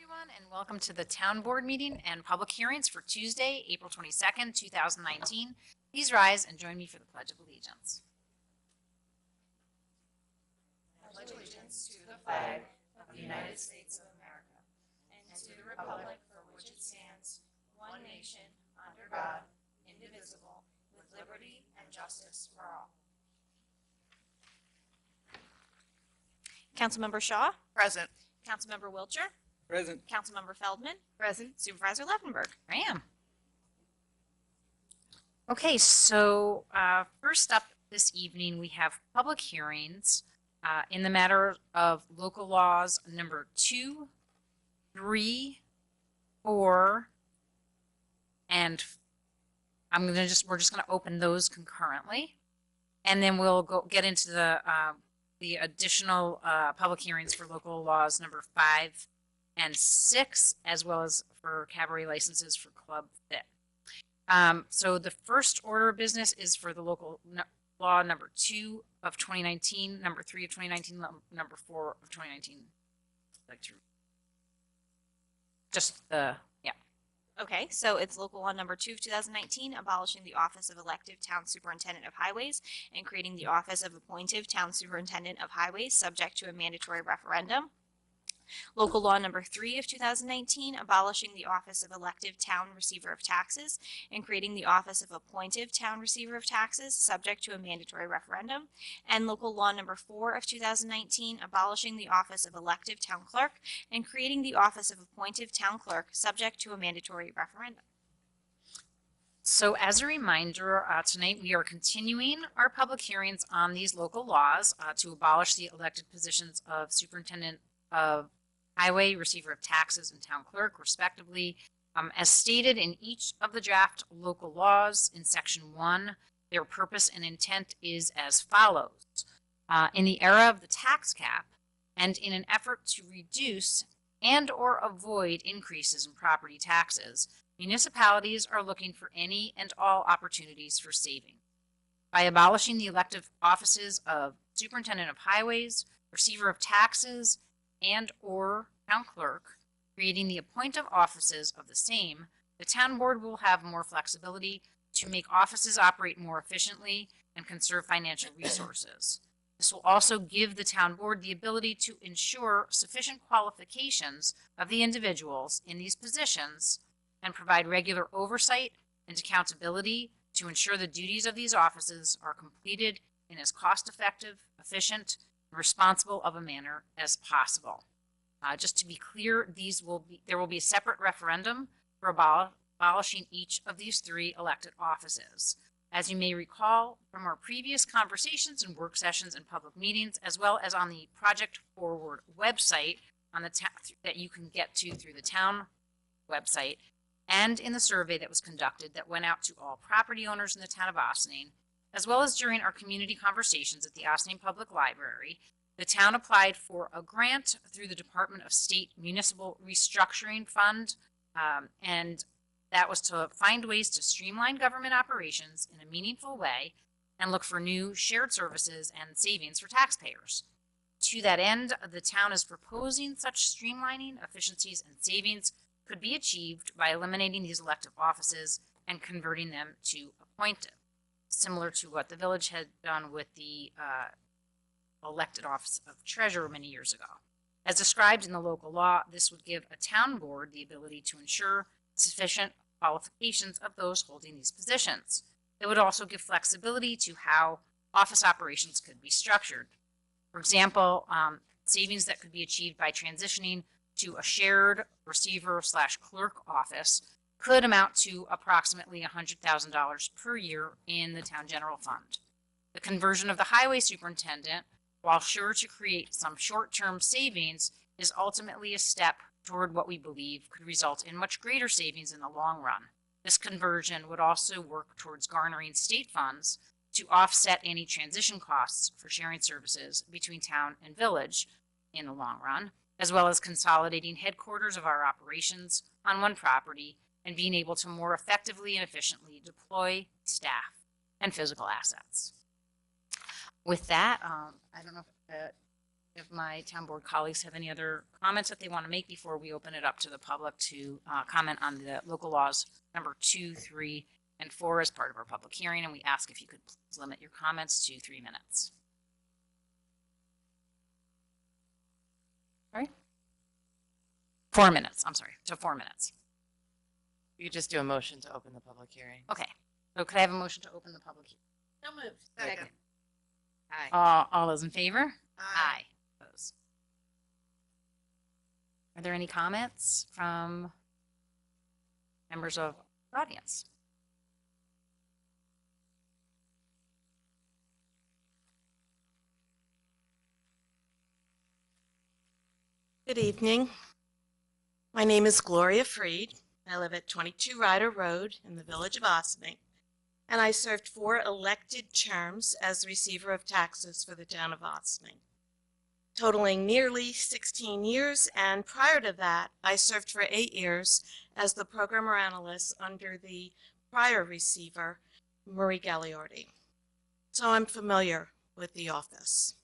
everyone, and welcome to the Town Board meeting and public hearings for Tuesday, April 22nd, 2019. Please rise and join me for the Pledge of Allegiance. I pledge allegiance to the flag of the United States of America and to the republic for which it stands, one nation, under God, indivisible, with liberty and justice for all. Councilmember Shaw, Present. Councilmember Wiltshire, Present. Councilmember Feldman, Present. Supervisor Levenberg. I am. Okay, so first up this evening, we have public hearings in the matter of local laws number 2, 3, 4, and we're just going to open those concurrently, and then we'll get into the additional public hearings for local laws number 5 and 6, as well as for cabaret licenses for Club Fit. So the first order of business is for the local law number 2 of 2019, number 3 of 2019, number 4 of 2019. I'd like to just the, yeah. Okay, so it's local law number 2 of 2019, abolishing the office of elective town superintendent of highways and creating the office of appointive town superintendent of highways, subject to a mandatory referendum. Local law number 3 of 2019, abolishing the office of elective town receiver of taxes and creating the office of appointive town receiver of taxes, subject to a mandatory referendum. And local law number 4 of 2019, abolishing the office of elective town clerk and creating the office of appointive town clerk, subject to a mandatory referendum. So as a reminder, tonight we are continuing our public hearings on these local laws to abolish the elected positions of superintendent of highway, receiver of taxes, and town clerk, respectively. As stated in each of the draft local laws in section 1, their purpose and intent is as follows. In the era of the tax cap, and in an effort to reduce and or avoid increases in property taxes, municipalities are looking for any and all opportunities for saving. By abolishing the elective offices of superintendent of highways, receiver of taxes, and or town clerk, creating the appointive offices of the same, the town board will have more flexibility to make offices operate more efficiently and conserve financial resources. This will also give the town board the ability to ensure sufficient qualifications of the individuals in these positions and provide regular oversight and accountability to ensure the duties of these offices are completed in as cost-effective, efficient, responsible of a manner as possible. Just to be clear, there will be a separate referendum for abolishing each of these 3 elected offices. As you may recall from our previous conversations and work sessions and public meetings, as well as on the Project Forward website on the that you can get to through the town website, and in the survey that was conducted that went out to all property owners in the town of Ossining, as well as during our community conversations at the Ossining Public Library, the town applied for a grant through the Department of State Municipal Restructuring Fund, and that was to find ways to streamline government operations in a meaningful way and look for new shared services and savings for taxpayers. To that end, the town is proposing such streamlining, efficiencies, and savings could be achieved by eliminating these elective offices and converting them to appointive, similar to what the village had done with the elected office of treasurer many years ago. As described in the local law, this would give a town board the ability to ensure sufficient qualifications of those holding these positions. It would also give flexibility to how office operations could be structured. For example, savings that could be achieved by transitioning to a shared receiver/clerk office could amount to approximately $100,000 per year in the town general fund. The conversion of the highway superintendent, while sure to create some short-term savings, is ultimately a step toward what we believe could result in much greater savings in the long run. This conversion would also work towards garnering state funds to offset any transition costs for sharing services between town and village in the long run, as well as consolidating headquarters of our operations on one property and being able to more effectively and efficiently deploy staff and physical assets. With that, I don't know if if my town board colleagues have any other comments that they want to make before we open it up to the public to comment on the local laws number 2, 3, and 4 as part of our public hearing. And we ask if you could please limit your comments to 3 minutes. All right. 4 minutes. I'm sorry, to 4 minutes. You could just do a motion to open the public hearing. Okay. So could I have a motion to open the public hearing? So moved. Second. Aye. All those in favor? Aye. Opposed? Are there any comments from members of the audience? Good evening. My name is Gloria Freed. I live at 22 Ryder Road in the village of Ossining, and I served 4 elected terms as receiver of taxes for the town of Ossining, totaling nearly 16 years, and prior to that, I served for 8 years as the programmer analyst under the prior receiver, Marie Gagliardi. So I'm familiar with the office.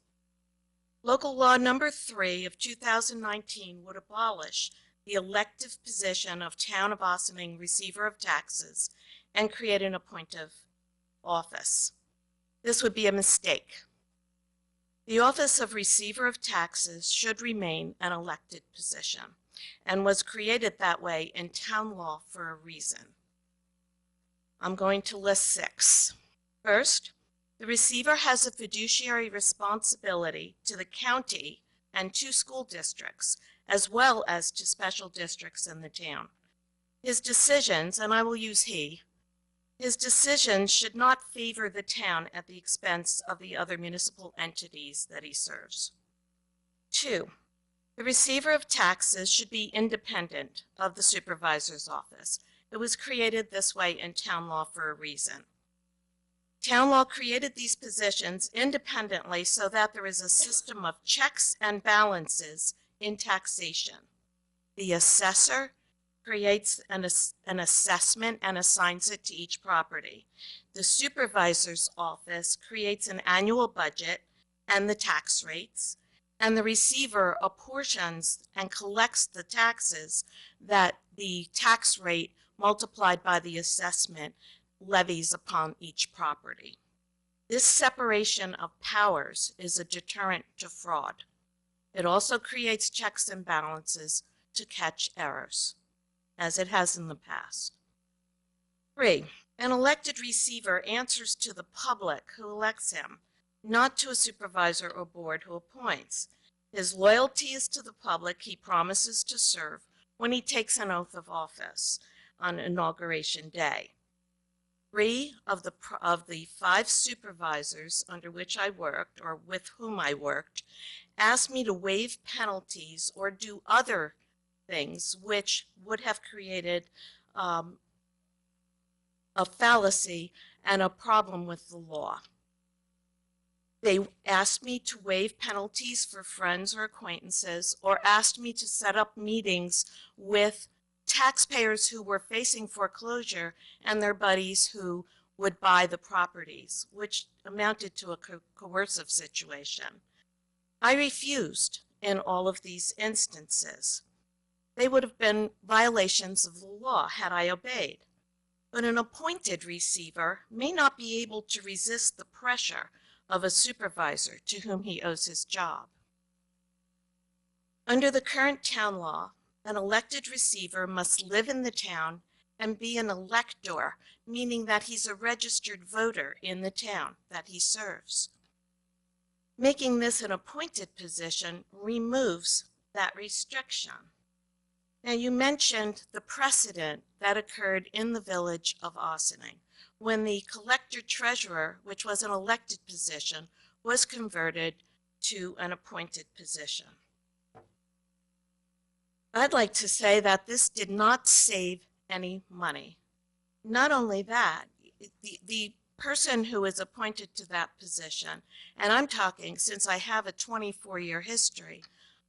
Local Law Number 3 of 2019 would abolish the elective position of Town of Ossining Receiver of Taxes and create an appointive office. This would be a mistake. The office of Receiver of Taxes should remain an elected position and was created that way in town law for a reason. I'm going to list 6. First, the receiver has a fiduciary responsibility to the county and to school districts, as well as to special districts in the town. His decisions, and I will use he, his decisions should not favor the town at the expense of the other municipal entities that he serves. 2, the receiver of taxes should be independent of the supervisor's office. It was created this way in town law for a reason. Town law created these positions independently so that there is a system of checks and balances in taxation. The assessor creates an assessment and assigns it to each property. The supervisor's office creates an annual budget and the tax rates, and the receiver apportions and collects the taxes that the tax rate multiplied by the assessment levies upon each property. This separation of powers is a deterrent to fraud. It also creates checks and balances to catch errors, as it has in the past. 3, an elected receiver answers to the public who elects him, not to a supervisor or board who appoints. His loyalty is to the public he promises to serve when he takes an oath of office on Inauguration Day. 3 of the 5 supervisors under which I worked, or with whom I worked, asked me to waive penalties or do other things which would have created a fallacy and a problem with the law. They asked me to waive penalties for friends or acquaintances, or asked me to set up meetings with taxpayers who were facing foreclosure and their buddies who would buy the properties, which amounted to a coercive situation. I refused in all of these instances. They would have been violations of the law had I obeyed. But an appointed receiver may not be able to resist the pressure of a supervisor to whom he owes his job. Under the current town law, an elected receiver must live in the town and be an elector, meaning that he's a registered voter in the town that he serves. Making this an appointed position removes that restriction. Now, you mentioned the precedent that occurred in the village of Ossining when the collector-treasurer, which was an elected position, was converted to an appointed position. I'd like to say that this did not save any money. Not only that, the person who is appointed to that position, and I'm talking since I have a 24-year history,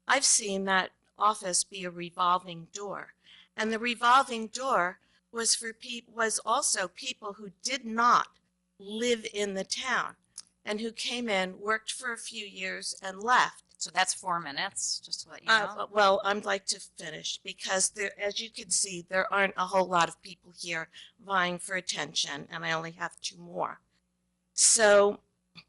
I've seen that office be a revolving door. And the revolving door was also people who did not live in the town and who came in, worked for a few years and left. So that's 4 minutes, just to let you Uh, know. well, I'd like to finish because there, as you can see, there aren't a whole lot of people here vying for attention, and I only have 2 more. So,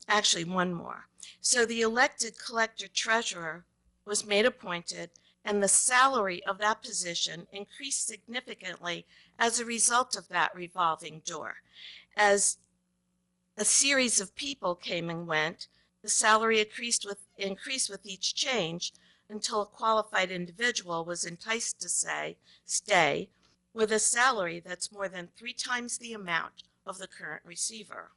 actually, 1 more. So the elected collector treasurer was made appointed, and the salary of that position increased significantly as a result of that revolving door. As a series of people came and went, the salary increased with each change until a qualified individual was enticed to stay with a salary that's more than 3 times the amount of the current receiver.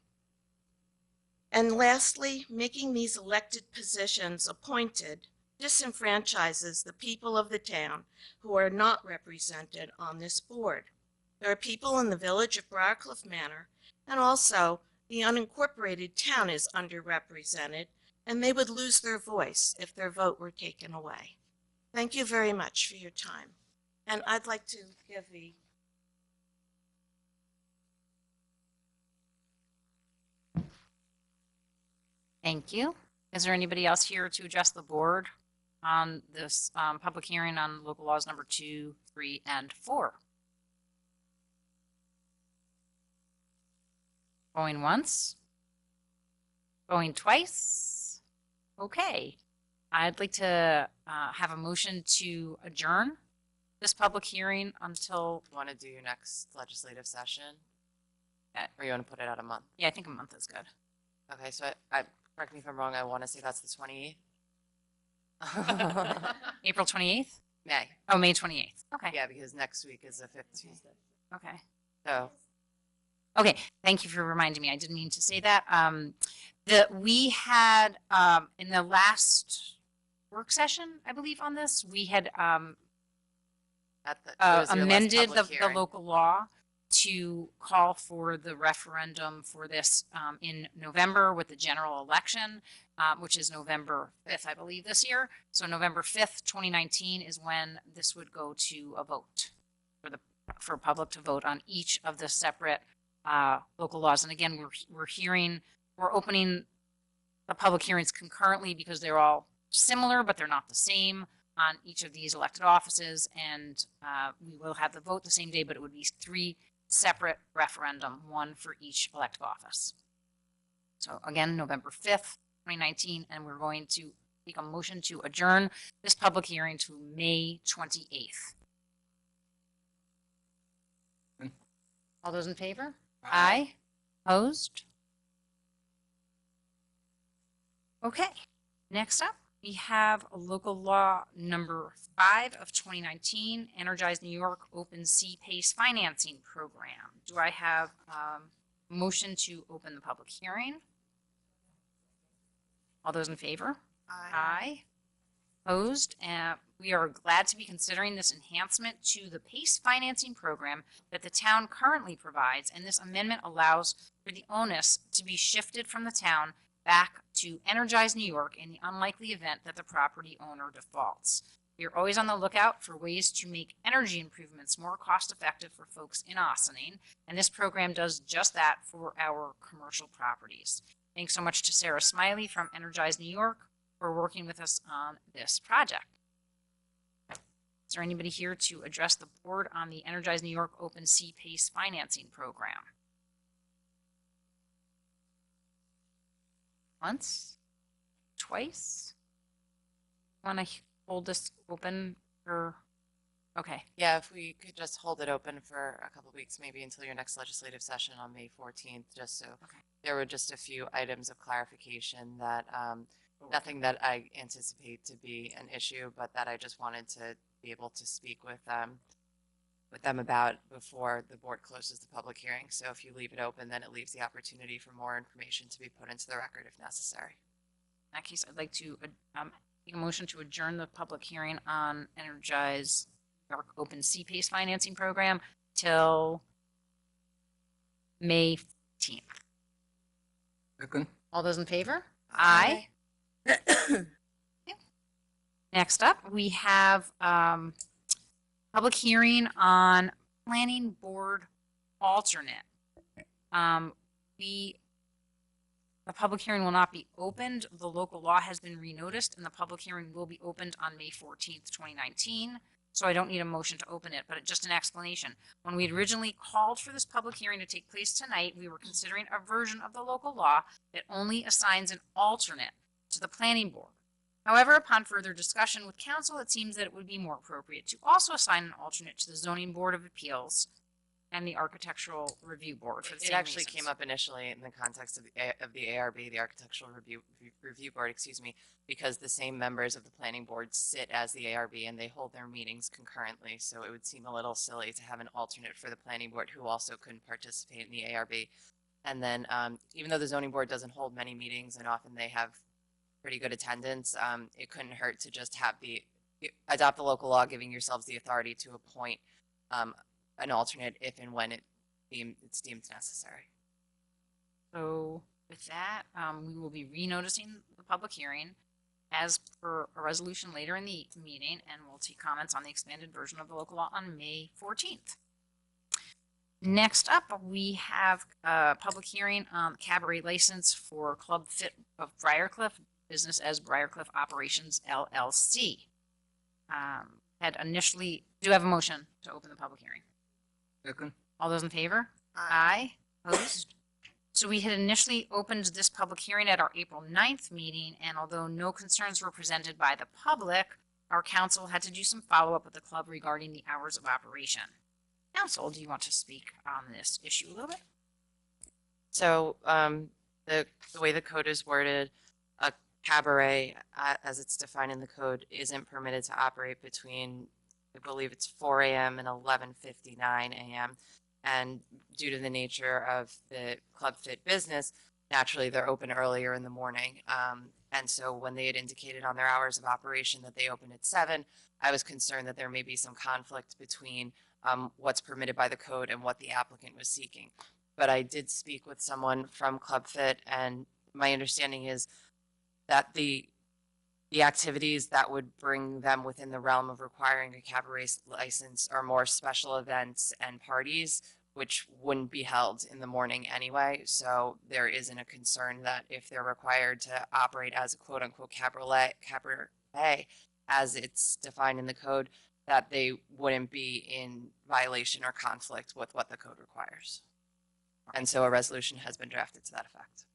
And lastly, making these elected positions appointed disenfranchises the people of the town who are not represented on this board. There are people in the village of Briarcliff Manor, and also the unincorporated town is underrepresented, and they would lose their voice if their vote were taken away. Thank you very much for your time. And I'd like to give the Thank you. Is there anybody else here to address the board on this public hearing on local laws number 2, 3, and 4? Going once? Going twice? Okay. I'd like to have a motion to adjourn this public hearing until, You want to do your next legislative session? Uh, Or you want to put it out a month? yeah, I think a month is good. Okay, so correct me if I'm wrong, I want to say that's the 28th. April 28th? May. Oh, May 28th. Okay. Yeah, because next week is the 5th Tuesday. Okay. So, Okay, thank you for reminding me. I didn't mean to say that. We had in the last work session, I believe, on this, we had it was your last amended public the hearing. local law to call for the referendum for this in November with the general election, which is November 5th, I believe, this year. So November 5th, 2019 is when this would go to a vote for public to vote on each of the separate local laws. And again, we're opening the public hearings concurrently because they're all similar, but they're not the same on each of these elected offices. And we will have the vote the same day, but it would be 3 separate referendum, 1 for each elected office. So again, November 5th, 2019, and we're going to make a motion to adjourn this public hearing to May 28th. All those in favor? Aye. Opposed? Okay, next up, we have a local law number 5 of 2019, Energize New York Open Sea Pace Financing Program. Do I have a motion to open the public hearing? All those in favor? Aye. Opposed? We are glad to be considering this enhancement to the PACE financing program that the town currently provides, and this amendment allows for the onus to be shifted from the town back to Energize New York in the unlikely event that the property owner defaults. We are always on the lookout for ways to make energy improvements more cost-effective for folks in Ossining, and this program does just that for our commercial properties. Thanks so much to Sarah Smiley from Energize New York for working with us on this project. Is there anybody here to address the board on the Energize New York Open Sea Pace Financing Program? Once? Twice? Want to hold this open for, okay. Yeah, if we could just hold it open for a couple of weeks, maybe until your next legislative session on May 14th, just so there were just a few items of clarification that, nothing that I anticipate to be an issue, but that I just wanted to be able to speak with them about before the board closes the public hearing. So if you leave it open, then it leaves the opportunity for more information to be put into the record if necessary. In that case, I'd like to make a motion to adjourn the public hearing on Energize New York Open Sea Pace Financing Program till May 15th. Second. All those in favor? Aye. Next up, we have public hearing on planning board alternate. The The public hearing will not be opened. The local law has been renoticed and the public hearing will be opened on May 14th, 2019. So I don't need a motion to open it, but just an explanation. When we had originally called for this public hearing to take place tonight, we were considering a version of the local law that only assigns an alternate to the planning board. However, upon further discussion with council, it seems that it would be more appropriate to also assign an alternate to the zoning board of appeals and the architectural review board. For the It same actually reasons. came up initially in the context of the ARB, the Architectural Review Board, excuse me, because the same members of the planning board sit as the ARB and they hold their meetings concurrently. So it would seem a little silly to have an alternate for the planning board who also couldn't participate in the ARB. And then even though the zoning board doesn't hold many meetings and often they have pretty good attendance, it couldn't hurt to just have adopt the local law, giving yourselves the authority to appoint an alternate if and when it's deemed necessary. So with that, we will be renoticing the public hearing as per a resolution later in the meeting, and we'll take comments on the expanded version of the local law on May 14th. Next up, we have a public hearing on cabaret license for Club Fit of Briarcliff, business as Briarcliff Operations LLC. Had initially, do you have a motion to open the public hearing? Second. All those in favor? Aye. Opposed? So we had initially opened this public hearing at our April 9th meeting, and although no concerns were presented by the public, our council had to do some follow-up with the club regarding the hours of operation. Council, do you want to speak on this issue a little bit? So the way the code is worded, a cabaret, as it's defined in the code, isn't permitted to operate between, I believe it's 4 a.m. and 11:59 a.m. And due to the nature of the Club Fit business, naturally they're open earlier in the morning. And so when they had indicated on their hours of operation that they open at 7, I was concerned that there may be some conflict between what's permitted by the code and what the applicant was seeking. But I did speak with someone from Club Fit, and my understanding is that the activities that would bring them within the realm of requiring a cabaret license are more special events and parties, which wouldn't be held in the morning anyway. So there isn't a concern that if they're required to operate as a quote unquote cabaret as it's defined in the code, that they wouldn't be in violation or conflict with what the code requires. And so a resolution has been drafted to that effect.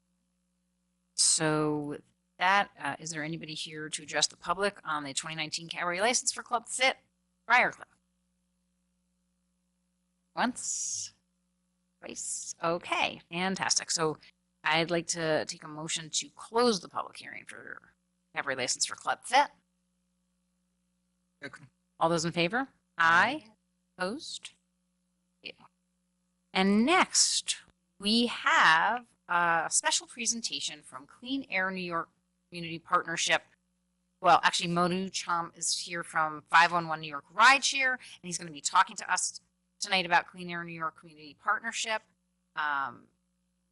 So with that, is there anybody here to address the public on the 2019 cabaret license for Club Fit Briarcliff? Once, twice. Okay, fantastic. So I'd like to take a motion to close the public hearing for cabaret license for Club Fit. Second. All those in favor? Aye. Opposed? And next, we have a special presentation from Clean Air New York Community Partnership. Well, actually, Monu Cham is here from 511 New York Rideshare, and he's going to be talking to us tonight about Clean Air New York Community Partnership. And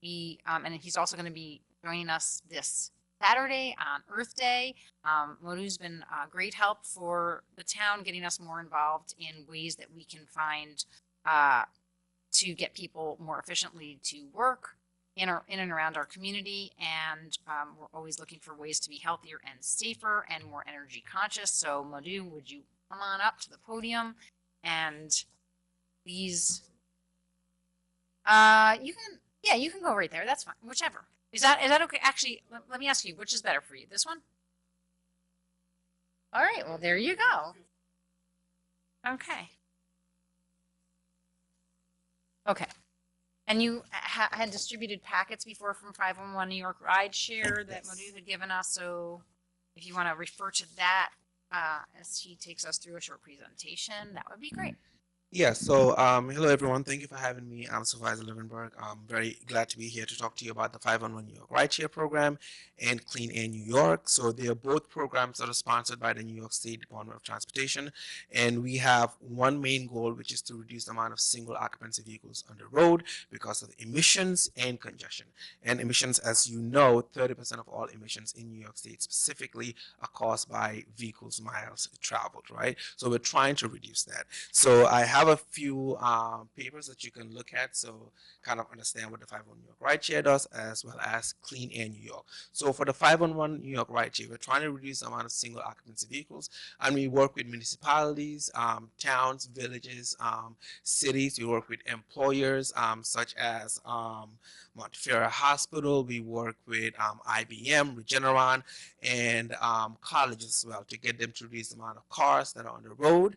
he's also going to be joining us this Saturday on Earth Day. Monu's been a great help for the town, getting us more involved in ways that we can find to get people more efficiently to work in and around our community. And we're always looking for ways to be healthier and safer and more energy conscious. So Monu, would you come on up to the podium and please, you can go right there. That's fine. Whichever. Is that okay? Actually, let me ask you, which is better for you? This one? All right. Well, there you go. Okay. Okay. And you had distributed packets before from 511 New York Rideshare that Monu had given us. So if you want to refer to that as he takes us through a short presentation, that would be great. Yeah, so hello everyone. Thank you for having me. I'm Supervisor Levenberg. I'm very glad to be here to talk to you about the 511 New York Rideshare program and Clean Air New York. So they are both programs that are sponsored by the New York State Department of Transportation. And we have one main goal, which is to reduce the amount of single occupancy vehicles on the road because of emissions and congestion. And emissions, as you know, 30% of all emissions in New York State specifically are caused by vehicles miles traveled, right? So we're trying to reduce that. So I have have a few papers that you can look at, so kind of understand what the 511 New York Rideshare does, as well as Clean Air New York. So for the 511 New York Rideshare, we're trying to reduce the amount of single occupancy vehicles, and we work with municipalities, towns, villages, cities. We work with employers such as Montefiore Hospital. We work with IBM, Regeneron, and colleges as well to get them to reduce the amount of cars that are on the road.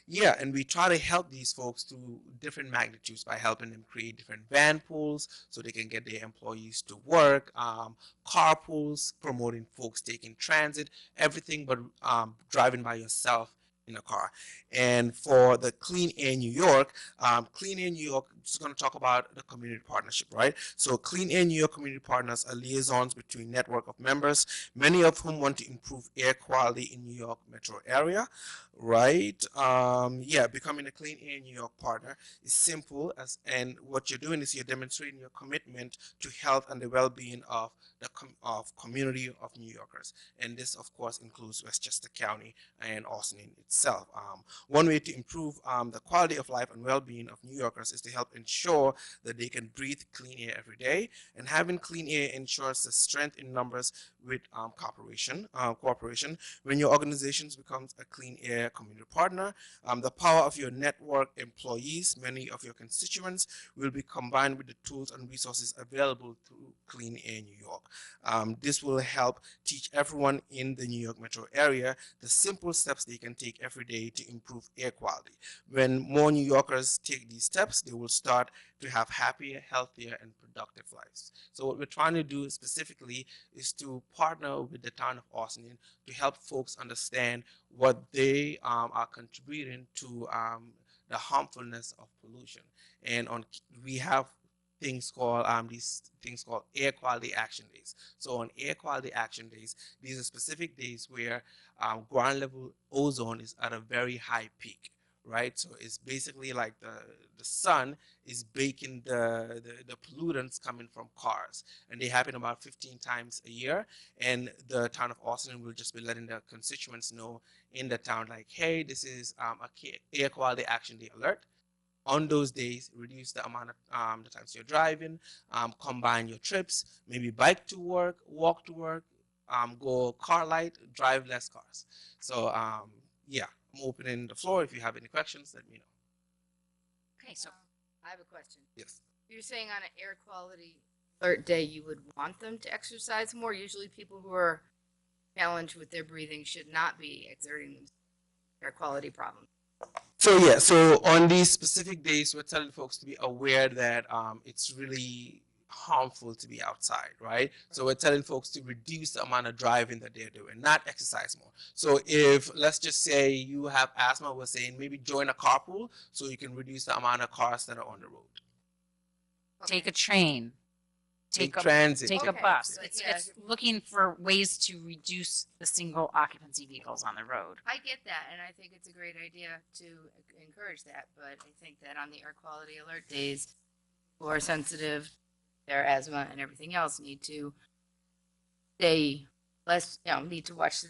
Yeah, and we try to help these folks through different magnitudes by helping them create different van pools so they can get their employees to work, carpools, promoting folks taking transit, everything but driving by yourself in a car. And for the Clean Air New York, Clean Air New York is going to talk about the community partnership, right? So Clean Air New York community partners are liaisons between network of members, many of whom want to improve air quality in New York metro area, right? Yeah, becoming a Clean Air New York partner is simple, and what you're doing is you're demonstrating your commitment to health and the well-being of the community of New Yorkers, and this of course includes Westchester County and Austin itself. One way to improve the quality of life and well-being of New Yorkers is to help ensure that they can breathe clean air every day, and having clean air ensures the strength in numbers with cooperation. When your organizations becomes a clean air community partner, the power of your network employees, many of your constituents, will be combined with the tools and resources available through Clean Air New York. This will help teach everyone in the New York metro area the simple steps they can take every day to improve air quality. When more New Yorkers take these steps, they will start to have happier, healthier, and productive lives. So what we're trying to do specifically is to partner with the town of Austin to help folks understand what they are contributing to the harmfulness of pollution. And we have things called these things called air quality action days. So on air quality action days, these are specific days where ground level ozone is at a very high peak, right? So it's basically like the sun is baking the pollutants coming from cars, and they happen about 15 times a year. And the town of Austin will just be letting the constituents know in the town, like, hey, this is a air quality action day alert. On those days, reduce the amount of the times you're driving, combine your trips, maybe bike to work, walk to work, go car light, drive less cars. So yeah, I'm opening the floor. If you have any questions, let me know. Okay, so I have a question. Yes. You're saying on an air quality alert day, you would want them to exercise more? Usually people who are challenged with their breathing should not be exerting air quality problems. So yeah, so on these specific days, we're telling folks to be aware that it's really harmful to be outside, right? So we're telling folks to reduce the amount of driving that they're doing, not exercise more. So if, let's just say you have asthma, we're saying maybe join a carpool so you can reduce the amount of cars that are on the road. take a train, Take take a transit. take a Okay. bus. Yeah. It's looking for ways to reduce the single occupancy vehicles on the road. I get that, and I think it's a great idea to encourage that, but I think that on the air quality alert days, who are sensitive, their asthma and everything else need to stay less, need to watch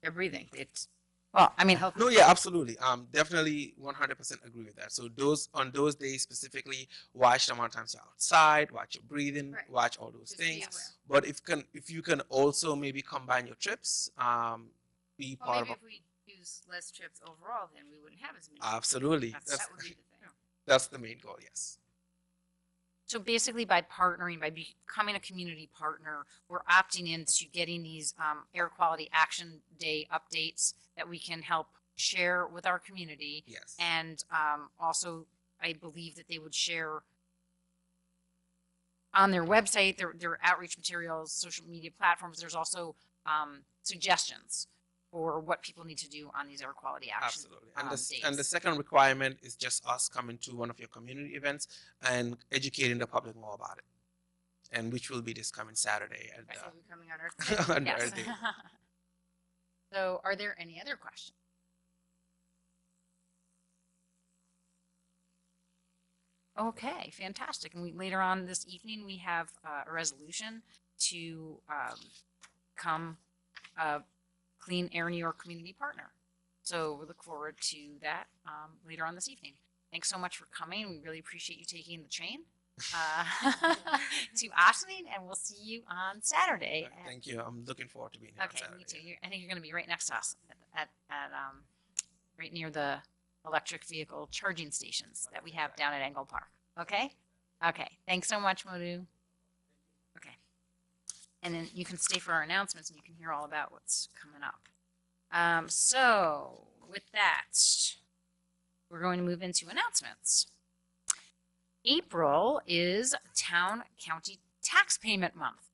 their breathing. It's Well, I mean, health. No, yeah, absolutely. Definitely 100% agree with that. So on those days specifically, watch the amount of times you're outside, watch your breathing, Right. watch all those Just be things. aware. But if you can also maybe combine your trips, be Well, part maybe of if we use less trips overall, then we wouldn't have as many. absolutely. That's- That's That would be the thing. that's the main goal. Yes. so basically by partnering, by becoming a community partner, we're opting into getting these air quality action day updates that we can help share with our community. Yes. And also, I believe that they would share on their website, their outreach materials, social media platforms. There's also suggestions for what people need to do on these air quality action Absolutely. days. And the second requirement is just us coming to one of your community events and educating the public more about it, and which will be this coming Saturday at So we're coming on Earth Day. on Yes. Earth Day. So are there any other questions? Okay, fantastic. And later on this evening, we have a resolution to become a Clean Air New York community partner. So we look forward to that later on this evening. Thanks so much for coming. We really appreciate you taking the train to Ossining, and we'll see you on Saturday. Thank you. I'm looking forward to being here on Okay, Saturday. me too. I think you're going to be right next to us at right near the electric vehicle charging stations that we have down at Engle Park. Okay? Okay. Thanks so much, Modu. Okay. And then you can stay for our announcements and you can hear all about what's coming up. So with that, we're going to move into announcements. April is town county tax payment month.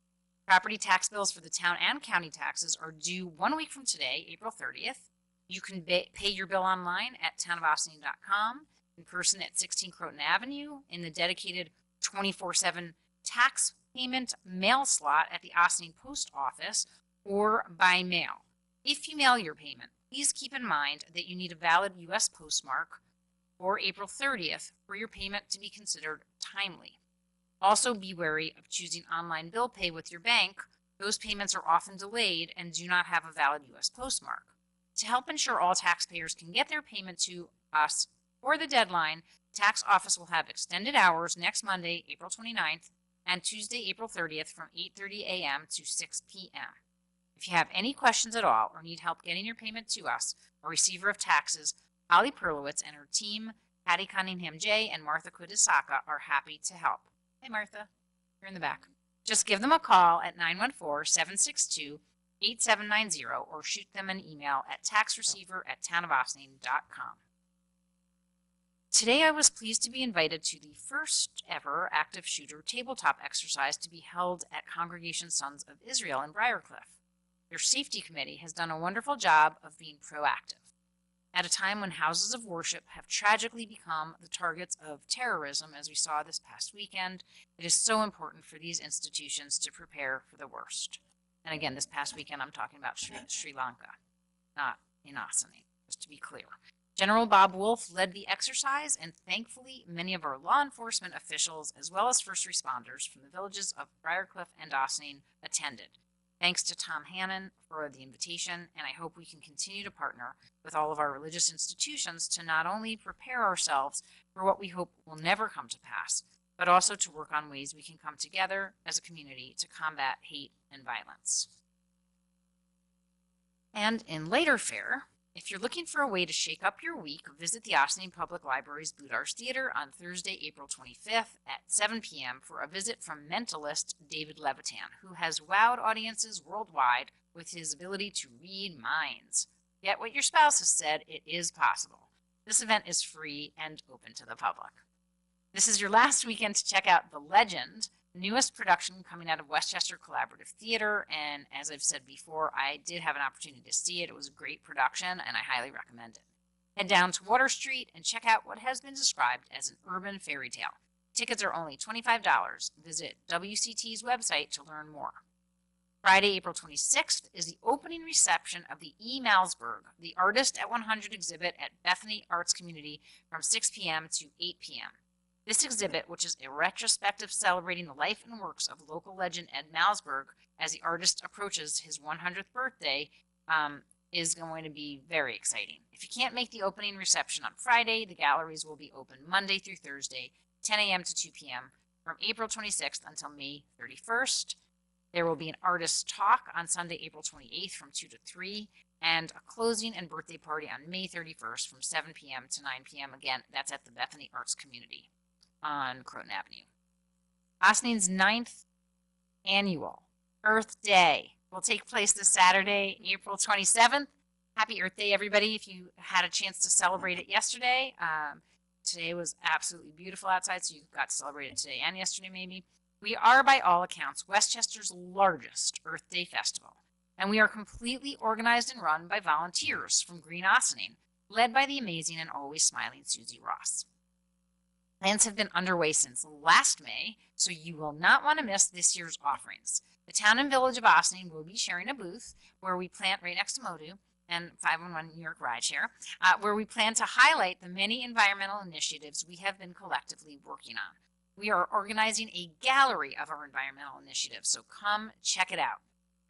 Property tax bills for the town and county taxes are due 1 week from today, April 30th. You can pay your bill online at townofossining.com, in person at 16 Croton Avenue, in the dedicated 24/7 tax payment mail slot at the Ossining Post Office, or by mail. If you mail your payment, please keep in mind that you need a valid U.S. postmark or April 30th for your payment to be considered timely. Also be wary of choosing online bill pay with your bank. Those payments are often delayed and do not have a valid U.S. postmark. To help ensure all taxpayers can get their payment to us for the deadline, the tax office will have extended hours next Monday, April 29th, and Tuesday, April 30th from 8:30 a.m. to 6 p.m. If you have any questions at all or need help getting your payment to us, a receiver of taxes, Holly Perlowitz and her team, Patty Cunningham J. and Martha Kudisaka, are happy to help. Hey, Martha, you're in the back. Just give them a call at 914-762-8790 or shoot them an email at taxreceiver@townofossining.com. Today I was pleased to be invited to the first ever active shooter tabletop exercise to be held at Congregation Sons of Israel in Briarcliff. Their safety committee has done a wonderful job of being proactive. At a time when houses of worship have tragically become the targets of terrorism, as we saw this past weekend, it is so important for these institutions to prepare for the worst. And again, this past weekend, I'm talking about Sri Lanka, not in Ossining, just to be clear. General Bob Wolf led the exercise, and thankfully, many of our law enforcement officials, as well as first responders from the villages of Briarcliff and Ossining, attended. Thanks to Tom Hannon for the invitation, and I hope we can continue to partner with all of our religious institutions to not only prepare ourselves for what we hope will never come to pass, but also to work on ways we can come together as a community to combat hate and violence. And in later fare, if you're looking for a way to shake up your week, visit the Ossining Public Library's Boudars Theater on Thursday, April 25th at 7 p.m. for a visit from mentalist David Levitan, who has wowed audiences worldwide with his ability to read minds. Get what your spouse has said, it is possible. This event is free and open to the public. This is your last weekend to check out The Legend, the newest production coming out of Westchester Collaborative Theater, and as I've said before, I did have an opportunity to see it. It was a great production, and I highly recommend it. Head down to Water Street and check out what has been described as an urban fairy tale. Tickets are only $25. Visit WCT's website to learn more. Friday, April 26th is the opening reception of the E. Malsberg, the Artist at 100 exhibit at Bethany Arts Community from 6 p.m. to 8 p.m. This exhibit, which is a retrospective celebrating the life and works of local legend Ed Malsberg as the artist approaches his 100th birthday, is going to be very exciting. If you can't make the opening reception on Friday, the galleries will be open Monday through Thursday, 10 a.m. to 2 p.m. from April 26th until May 31st. There will be an artist talk on Sunday, April 28th from 2 to 3, and a closing and birthday party on May 31st from 7 p.m. to 9 p.m. Again, that's at the Bethany Arts Community on Croton Avenue. Ossining's 9th annual Earth Day will take place this Saturday, April 27th. Happy Earth Day, everybody, if you had a chance to celebrate it yesterday. Today was absolutely beautiful outside, so you got to celebrate it today and yesterday maybe. We are, by all accounts, Westchester's largest Earth Day festival, and we are completely organized and run by volunteers from Green Ossining, led by the amazing and always smiling Susie Ross. Plans have been underway since last May, so you will not want to miss this year's offerings. The town and village of Ossining will be sharing a booth where we plant right next to Modu and 511 New York Rideshare, where we plan to highlight the many environmental initiatives we have been collectively working on. We are organizing a gallery of our environmental initiatives, so come check it out.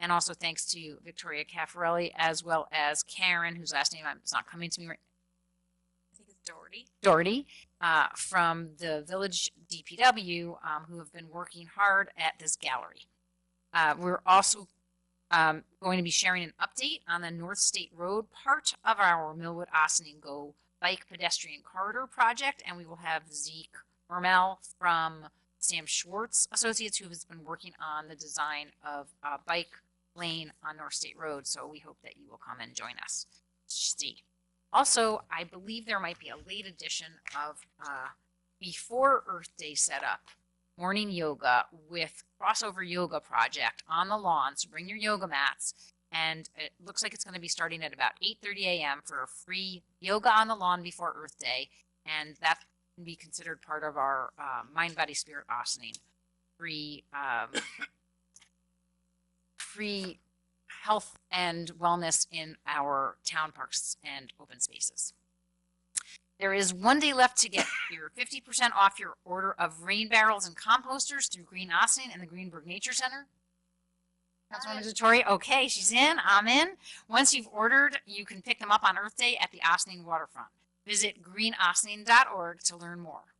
And also thanks to Victoria Caffarelli, as well as Karen, whose last name is not coming to me right. I think it's Doherty. Doherty, from the Village DPW, who have been working hard at this gallery. We're also going to be sharing an update on the North State Road part of our Millwood Ossining Go bike pedestrian corridor project, and we will have Zeke Mermel from Sam Schwartz Associates, who has been working on the design of a bike lane on North State Road. So we hope that you will come and join us. See. Also, I believe there might be a late edition of Before Earth Day setup, morning yoga with Crossover Yoga Project on the lawn. So bring your yoga mats. And it looks like it's going to be starting at about 8:30 a.m. for a free yoga on the lawn before Earth Day. And that can be considered part of our Mind, Body, Spirit Ossining. Free health and wellness in our town parks and open spaces. There is 1 day left to get your 50% off your order of rain barrels and composters through Green Ossining and the Greenberg Nature Center. Councilwoman Zatori, okay, she's in, I'm in. Once you've ordered, you can pick them up on Earth Day at the Ossining waterfront. Visit greenossining.org to learn more.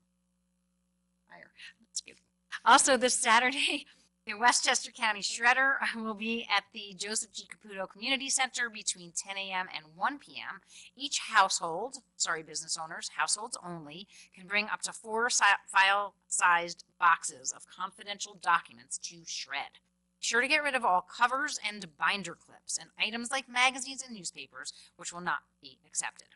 That's good. Also, this Saturday, the Westchester County Shredder will be at the Joseph G. Caputo Community Center between 10 a.m. and 1 p.m. Each household, business owners, households only, can bring up to 4 file-sized boxes of confidential documents to shred. Be sure to get rid of all covers and binder clips and items like magazines and newspapers, which will not be accepted.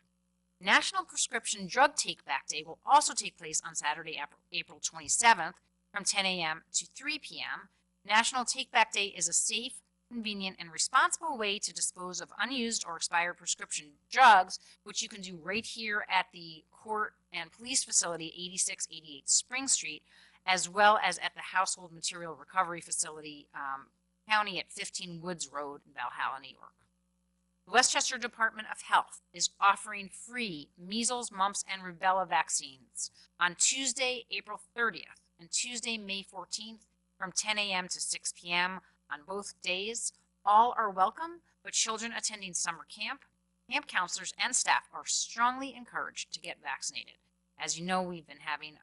National Prescription Drug Take-Back Day will also take place on Saturday, April 27th from 10 a.m. to 3 p.m. National Take-Back Day is a safe, convenient, and responsible way to dispose of unused or expired prescription drugs, which you can do right here at the Court and Police Facility, 8688 Spring Street, as well as at the Household Material Recovery Facility, County at 15 Woods Road in Valhalla, New York. The Westchester Department of Health is offering free measles, mumps, and rubella vaccines on Tuesday, April 30th and Tuesday, May 14th from 10 a.m. to 6 p.m. on both days. All are welcome, but children attending summer camp counselors, and staff are strongly encouraged to get vaccinated. As you know, we've been having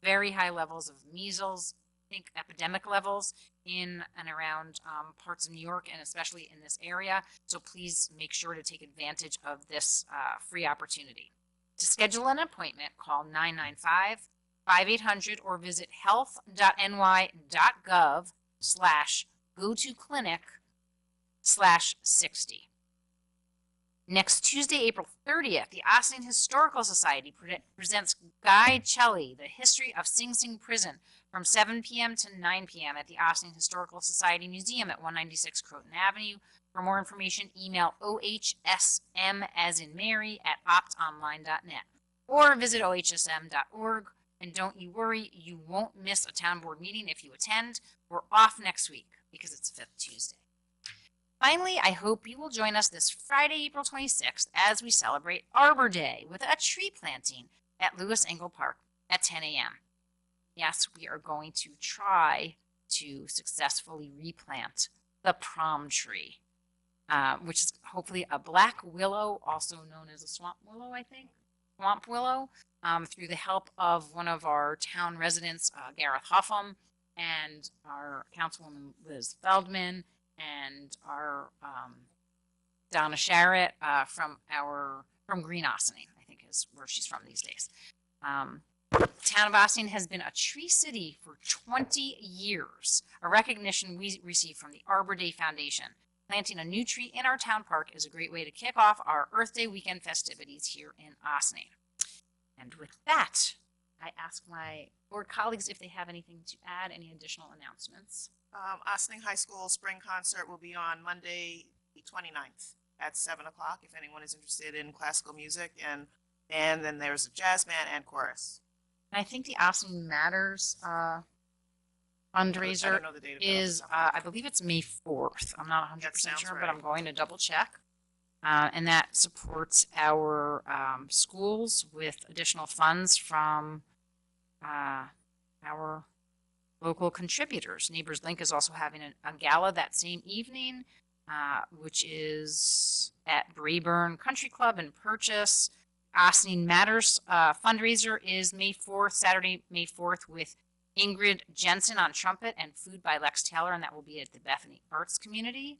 very high levels of measles, I think epidemic levels in and around parts of New York and especially in this area. So please make sure to take advantage of this free opportunity. To schedule an appointment, call 995-5800 or visit health.ny.gov/go-to-clinic/60. Next Tuesday, April 30th, the Ossining Historical Society presents Guy Celli, The History of Sing Sing Prison, from 7 p.m. to 9 p.m. at the Ossining Historical Society Museum at 196 Croton Avenue. For more information, email ohsm as in Mary at optonline.net or visit ohsm.org. And don't you worry, you won't miss a town board meeting if you attend. We're off next week because it's Fifth Tuesday. Finally, I hope you will join us this Friday, April 26th, as we celebrate Arbor Day with a tree planting at Lewis Engle Park at 10 a.m. Yes, we are going to try to successfully replant the prom tree, which is hopefully a black willow, also known as a swamp willow, I think. Swamp willow, through the help of one of our town residents, Gareth Hoffam, and our councilwoman Liz Feldman, and our Donna Sharrett from Green Ossining, I think is where she's from these days. The town of Ossining has been a tree city for 20 years, a recognition we received from the Arbor Day Foundation. Planting a new tree in our town park is a great way to kick off our Earth Day weekend festivities here in Ossining. And with that, I ask my board colleagues if they have anything to add, any additional announcements. Ossining High School Spring Concert will be on Monday, the 29th at 7 o'clock if anyone is interested in classical music. And then there's a jazz band and chorus. And I think the Ossining Matters I fundraiser don't know the date of it. is, I believe it's May 4th. I'm not 100% sounds sure, right. but I'm going to double check. And that supports our schools with additional funds from our local contributors. Neighbors Link is also having a gala that same evening, which is at Brayburn Country Club in Purchase. Ossining Matters fundraiser is May 4th, Saturday, May 4th, with Ingrid Jensen on trumpet and food by Lex Taylor, and that will be at the Bethany Arts Community.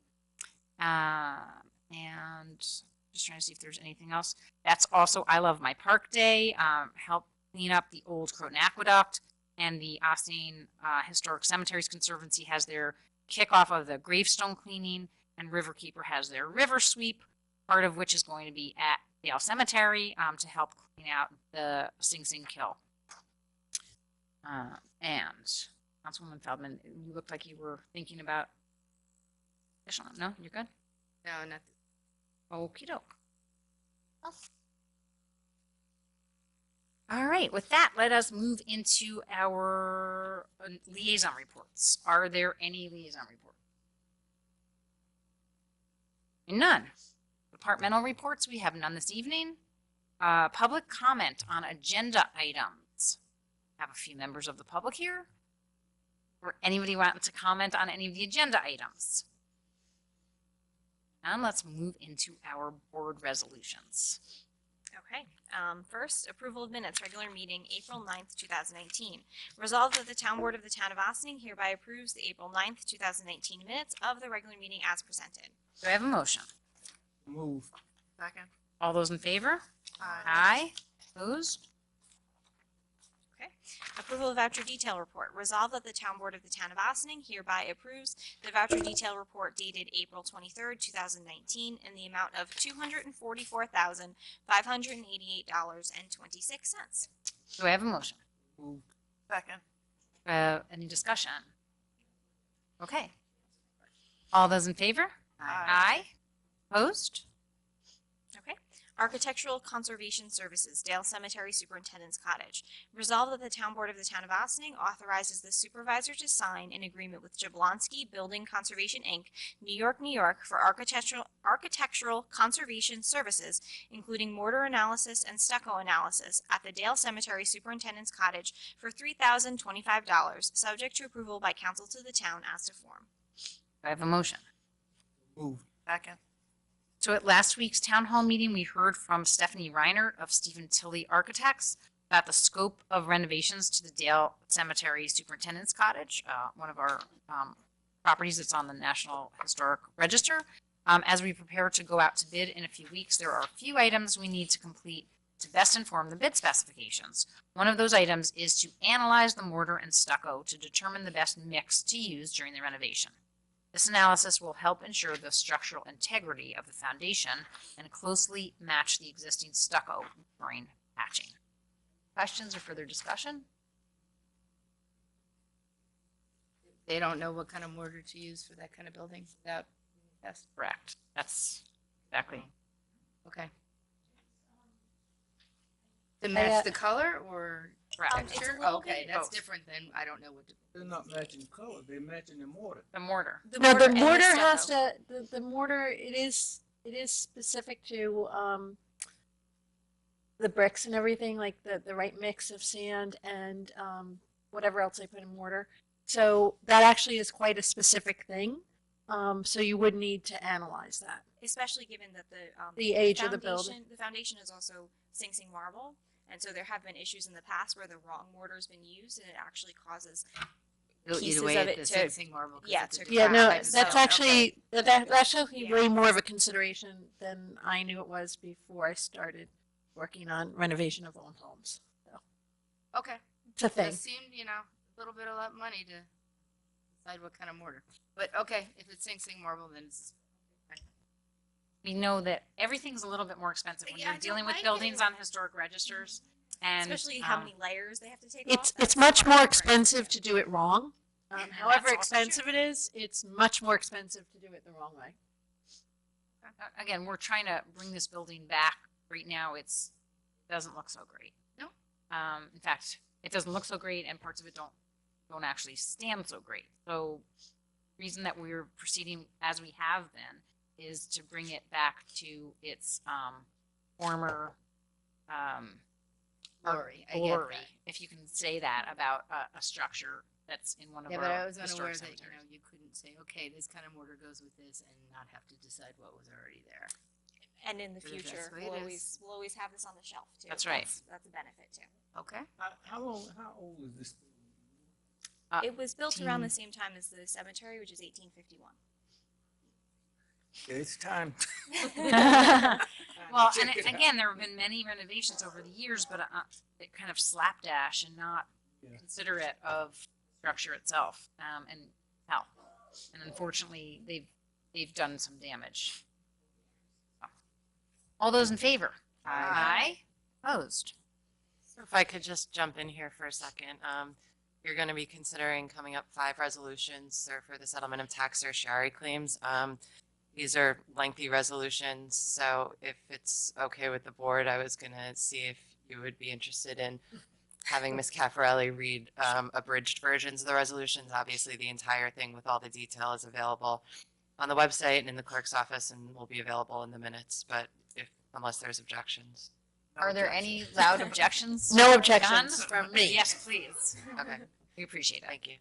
And just trying to see if there's anything else. That's also I Love My Park Day, help clean up the old Croton Aqueduct, and the Ossining Historic Cemeteries Conservancy has their kickoff of the gravestone cleaning, and Riverkeeper has their river sweep, part of which is going to be at Dale Cemetery to help clean out the Sing Sing Kill. And Councilwoman Feldman, you looked like you were thinking about. No, you're good. No, not. Okie doke. All right, with that, let us move into our liaison reports. Are there any liaison reports? None. Departmental reports, we have none this evening. Public comment on agenda items. Have a few members of the public here. Or anybody want to comment on any of the agenda items? And let's move into our board resolutions. Okay. First, approval of minutes, regular meeting, April 9th, 2019. Resolved that the Town Board of the Town of Ossining hereby approves the April 9th, 2019 minutes of the regular meeting as presented. Do I have a motion? Move. Second. All those in favor? Aye. Aye. Opposed? Okay. Approval of voucher detail report. Resolved that the Town Board of the Town of Ossining hereby approves the voucher detail report dated April 23rd, 2019 in the amount of $244,588.26. Do I have a motion? Move. Second. Any discussion? Okay. All those in favor? Aye. Opposed? Okay. Architectural Conservation Services, Dale Cemetery Superintendent's Cottage. Resolved that the Town Board of the Town of Ossining authorizes the supervisor to sign an agreement with Jablonski Building Conservation, Inc., New York, for architectural conservation services, including mortar analysis and stucco analysis at the Dale Cemetery Superintendent's Cottage for $3,025, subject to approval by council to the town as to form. Do I have a motion? Move. Second. So at last week's town hall meeting, we heard from Stephanie Reinert of Stephen Tilley Architects about the scope of renovations to the Dale Cemetery Superintendent's Cottage, one of our properties that's on the National Historic Register. As we prepare to go out to bid in a few weeks, there are a few items we need to complete to best inform the bid specifications. One of those items is to analyze the mortar and stucco to determine the best mix to use during the renovation. This analysis will help ensure the structural integrity of the foundation and closely match the existing stucco during patching. Questions or further discussion? They don't know what kind of mortar to use for that kind of building. That. Yes. Correct. That's exactly. Okay. To match the color or Correct. It's a texture? little Okay, bit that's both. different than I don't know what to. They're not matching color, they're matching the mortar. The mortar. No, the and mortar has stucco. to, the mortar, it is specific to, the bricks and everything, like the right mix of sand and, whatever else they put in mortar. So that actually is quite a specific thing. So you would need to analyze that. Especially given that The age of the building. foundation- The foundation is also Sing Sing marble, and so there have been issues in the past where the wrong mortar has been used, and it actually causes It'll eat pieces away of at it the to- Sing Sing marble. 'cause yeah, it's a to Yeah, crack no, type of that's stone. actually, that's actually Yeah. way more of a consideration than I knew it was before I started working on renovation of own homes. So Okay. it's a thing. It seemed, a little bit of that money to decide what kind of mortar. But okay, if it's Sing Sing marble, then it's. We know that everything's a little bit more expensive when Yeah, I you're don't dealing with like buildings it. on historic registers. And especially how many layers they have to take off. It's That's much part more of it. expensive to do it wrong. And However that's also true. expensive it is, it's much more expensive to do it the wrong way. Again, we're trying to bring this building back. Right now, it doesn't look so great. No. In fact, it doesn't look so great, and parts of it don't actually stand so great. So, reason that we're proceeding as we have been is to bring it back to its former Glory. I get glory, that. if you can say that about a structure that's in one of Yeah, our but I was unaware historic that, cemeteries. you couldn't say, okay, this kind of mortar goes with this and not have to decide what was already there. And in the But if that's future, the way it we'll always have this on the shelf too. That's right. That's a benefit too. Okay. How old is this? It was built around the 18 same time as the cemetery, which is 1851. It's time. Well, Check and it out. again, there have been many renovations over the years, but it kind of slapdash and not Yeah. considerate of structure itself, and health. And unfortunately, they've done some damage. All those in favor? Aye. Opposed? So if I could just jump in here for a second, you're going to be considering coming up 5 resolutions. They're for the settlement of tax certiorari claims. These are lengthy resolutions, so if it's okay with the board, I was going to see if you would be interested in having Ms. Caffarelli read abridged versions of the resolutions. Obviously, the entire thing with all the detail is available on the website and in the clerk's office and will be available in the minutes, but unless there's objections. Are there any loud objections? No objections Done? from me. Yes, please. Okay, We appreciate it. thank you.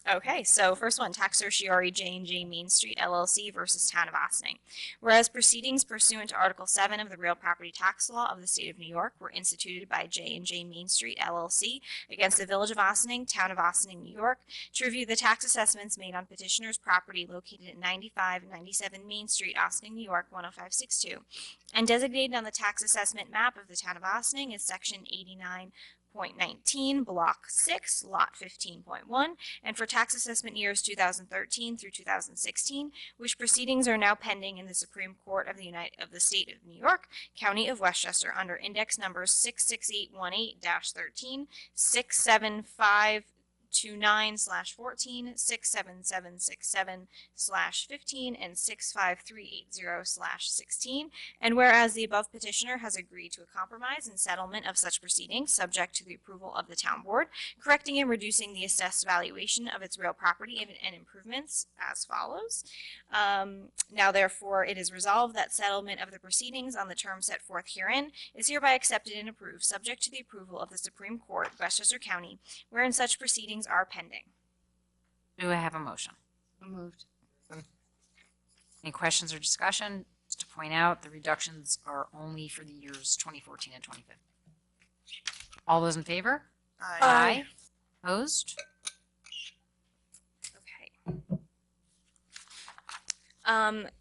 Okay, so first one, tax certiorari J&J Main Street LLC versus Town of Austining. Whereas proceedings pursuant to Article 7 of the Real Property Tax Law of the State of New York were instituted by J&J Main Street LLC against the Village of Austining, Town of Austining, New York, to review the tax assessments made on petitioner's property located at 95 and 97 Main Street, Austining, New York, 10562, and designated on the tax assessment map of the Town of Austining as Section 89.19, Block 6, Lot 15.1, and for tax assessment years 2013 through 2016, which proceedings are now pending in the Supreme Court of the State of New York, County of Westchester, under index numbers 66818-13, 67529/14, 67767/15, and 65380/16. And whereas the above petitioner has agreed to a compromise and settlement of such proceedings, subject to the approval of the town board, correcting and reducing the assessed valuation of its real property and improvements as follows. Now, therefore, it is resolved that settlement of the proceedings on the terms set forth herein is hereby accepted and approved, subject to the approval of the Supreme Court, Westchester County, wherein such proceedings are pending. Do I have a motion? So moved. Any questions or discussion? Just to point out, the reductions are only for the years 2014 and 2015. All those in favor? Aye. Opposed? Okay.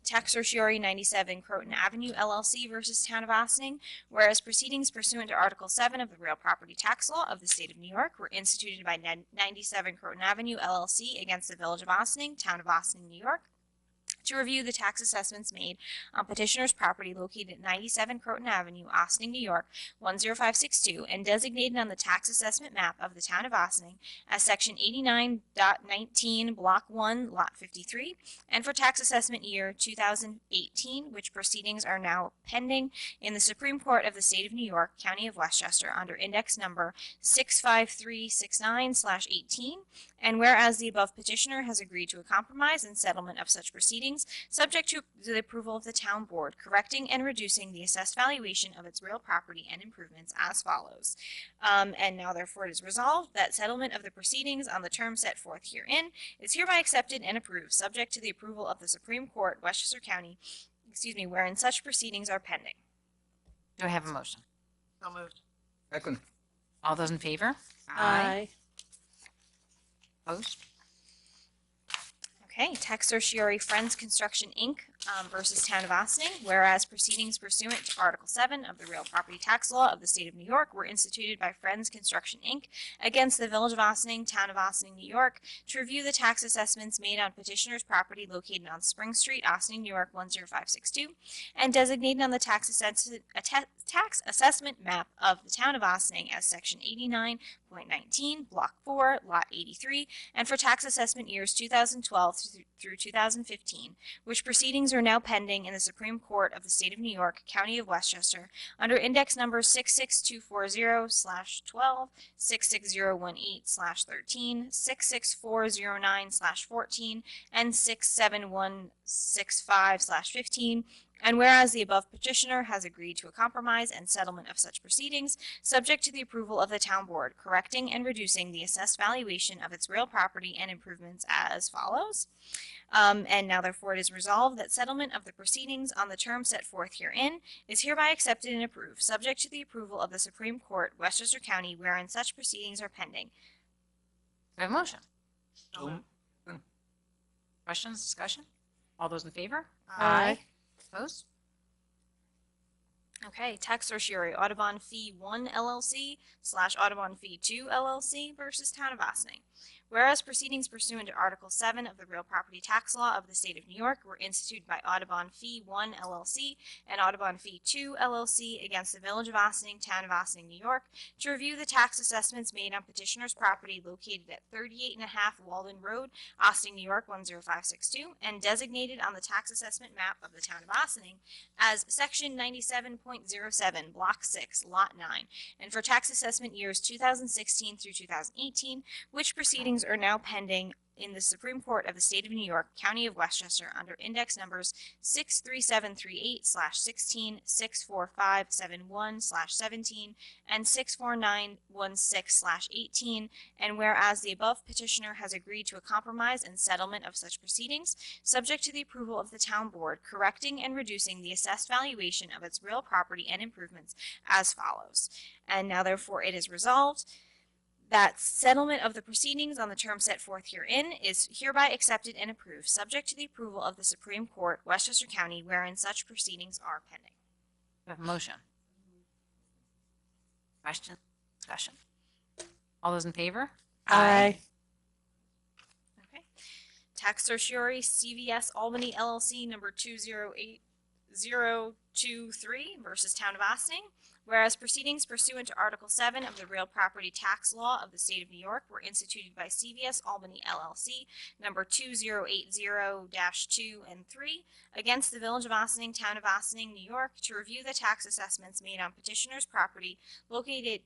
Tax certiorari 97 Croton Avenue LLC versus Town of Austining, whereas proceedings pursuant to Article 7 of the Real Property Tax Law of the State of New York were instituted by 97 Croton Avenue LLC against the Village of Austining, Town of Austining, New York, to review the tax assessments made on petitioner's property located at 97 Croton Avenue, Austining, New York, 10562, and designated on the tax assessment map of the Town of Austining as Section 89.19, Block 1, Lot 53, and for tax assessment year 2018, which proceedings are now pending in the Supreme Court of the State of New York, County of Westchester, under index number 65369/18, and whereas the above petitioner has agreed to a compromise and settlement of such proceedings, subject to the approval of the town board, correcting and reducing the assessed valuation of its real property and improvements as follows. And now therefore it is resolved that settlement of the proceedings on the terms set forth herein is hereby accepted and approved, subject to the approval of the Supreme Court, Westchester County, wherein such proceedings are pending. Do I have a motion? So moved. Second. All those in favor? Aye. Opposed? Okay, tax certiorari Friends Construction, Inc. Versus Town of Austining, whereas proceedings pursuant to Article 7 of the Real Property Tax Law of the State of New York were instituted by Friends Construction, Inc. against the Village of Austining, Town of Austining, New York, to review the tax assessments made on petitioner's property located on Spring Street, Austining, New York, 10562, and designated on the tax assessment map of the Town of Austining as Section 89.19, Block 4, Lot 83, and for tax assessment years 2012 through 2015, which proceedings are are now pending in the Supreme Court of the State of New York, County of Westchester, under index number 66240/12, 66018/13, 66409/14, and 67165/15. And whereas the above petitioner has agreed to a compromise and settlement of such proceedings, subject to the approval of the town board, correcting and reducing the assessed valuation of its real property and improvements as follows. And now therefore it is resolved that settlement of the proceedings on the terms set forth herein is hereby accepted and approved, subject to the approval of the Supreme Court, Westchester County, wherein such proceedings are pending. Do I have a motion? So, Questions, discussion? All those in favor? Aye. Opposed? Okay, tax certiorari Audubon Fee 1 LLC / Audubon Fee 2 LLC versus Town of Austining. Whereas proceedings pursuant to Article 7 of the Real Property Tax Law of the State of New York were instituted by Audubon Fee 1 LLC and Audubon Fee 2 LLC against the Village of Austining, Town of Austining, New York, to review the tax assessments made on petitioner's property located at 38.5 Walden Road, Austining, New York 10562, and designated on the tax assessment map of the Town of Austining as Section 97.07, Block 6, Lot 9, and for tax assessment years 2016 through 2018, which proceedings are now pending in the Supreme Court of the State of New York, County of Westchester, under index numbers 63738/16, 64571/17, and 64916/18, and whereas the above petitioner has agreed to a compromise and settlement of such proceedings, subject to the approval of the town board, correcting and reducing the assessed valuation of its real property and improvements as follows. And now therefore it is resolved that settlement of the proceedings on the terms set forth herein is hereby accepted and approved, subject to the approval of the Supreme Court, Westchester County, wherein such proceedings are pending. Do I have a motion? Question, discussion? All those in favor? Aye. Okay. Tax certiorari CVS Albany LLC number 208023 versus Town of Austining. Whereas proceedings pursuant to Article 7 of the Real Property Tax Law of the State of New York were instituted by CVS Albany LLC, number 2080-2 and 3, against the Village of Austining, Town of Austining, New York, to review the tax assessments made on petitioner's property located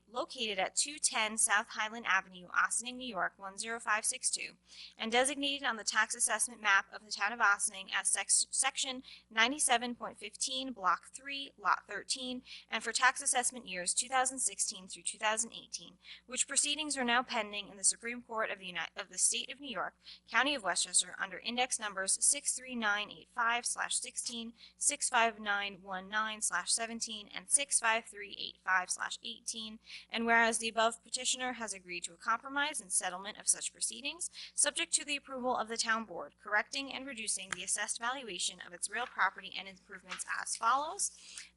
at 210 South Highland Avenue, Austining, New York 10562, and designated on the tax assessment map of the Town of Austining as Section 97.15, Block 3, Lot 13, and for tax assessment years 2016 through 2018, which proceedings are now pending in the Supreme Court of the State of New York, County of Westchester, under index numbers 63985/16, 65919/17, and 65385/18, and whereas the above petitioner has agreed to a compromise and settlement of such proceedings, subject to the approval of the town board, correcting and reducing the assessed valuation of its real property and improvements as follows.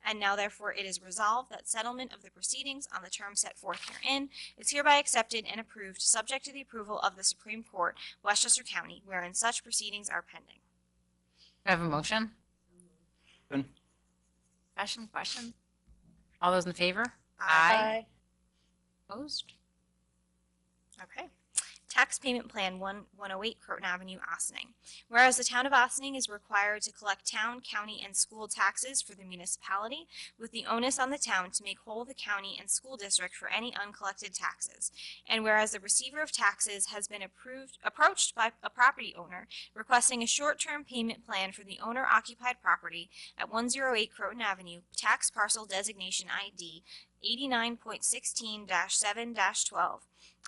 And now therefore it is resolved that settlement of the proceedings on the terms set forth herein is hereby accepted and approved, subject to the approval of the Supreme Court, Westchester County, wherein such proceedings are pending. Do I have a motion? Open. Discussion, question? All those in favor? Aye. Opposed? Okay. Tax Payment Plan 108 Croton Avenue, Austining. Whereas the Town of Austining is required to collect town, county, and school taxes for the municipality, with the onus on the town to make whole the county and school district for any uncollected taxes. And whereas the receiver of taxes has been approached by a property owner requesting a short-term payment plan for the owner-occupied property at 108 Croton Avenue, tax parcel designation ID 89.16-7-12.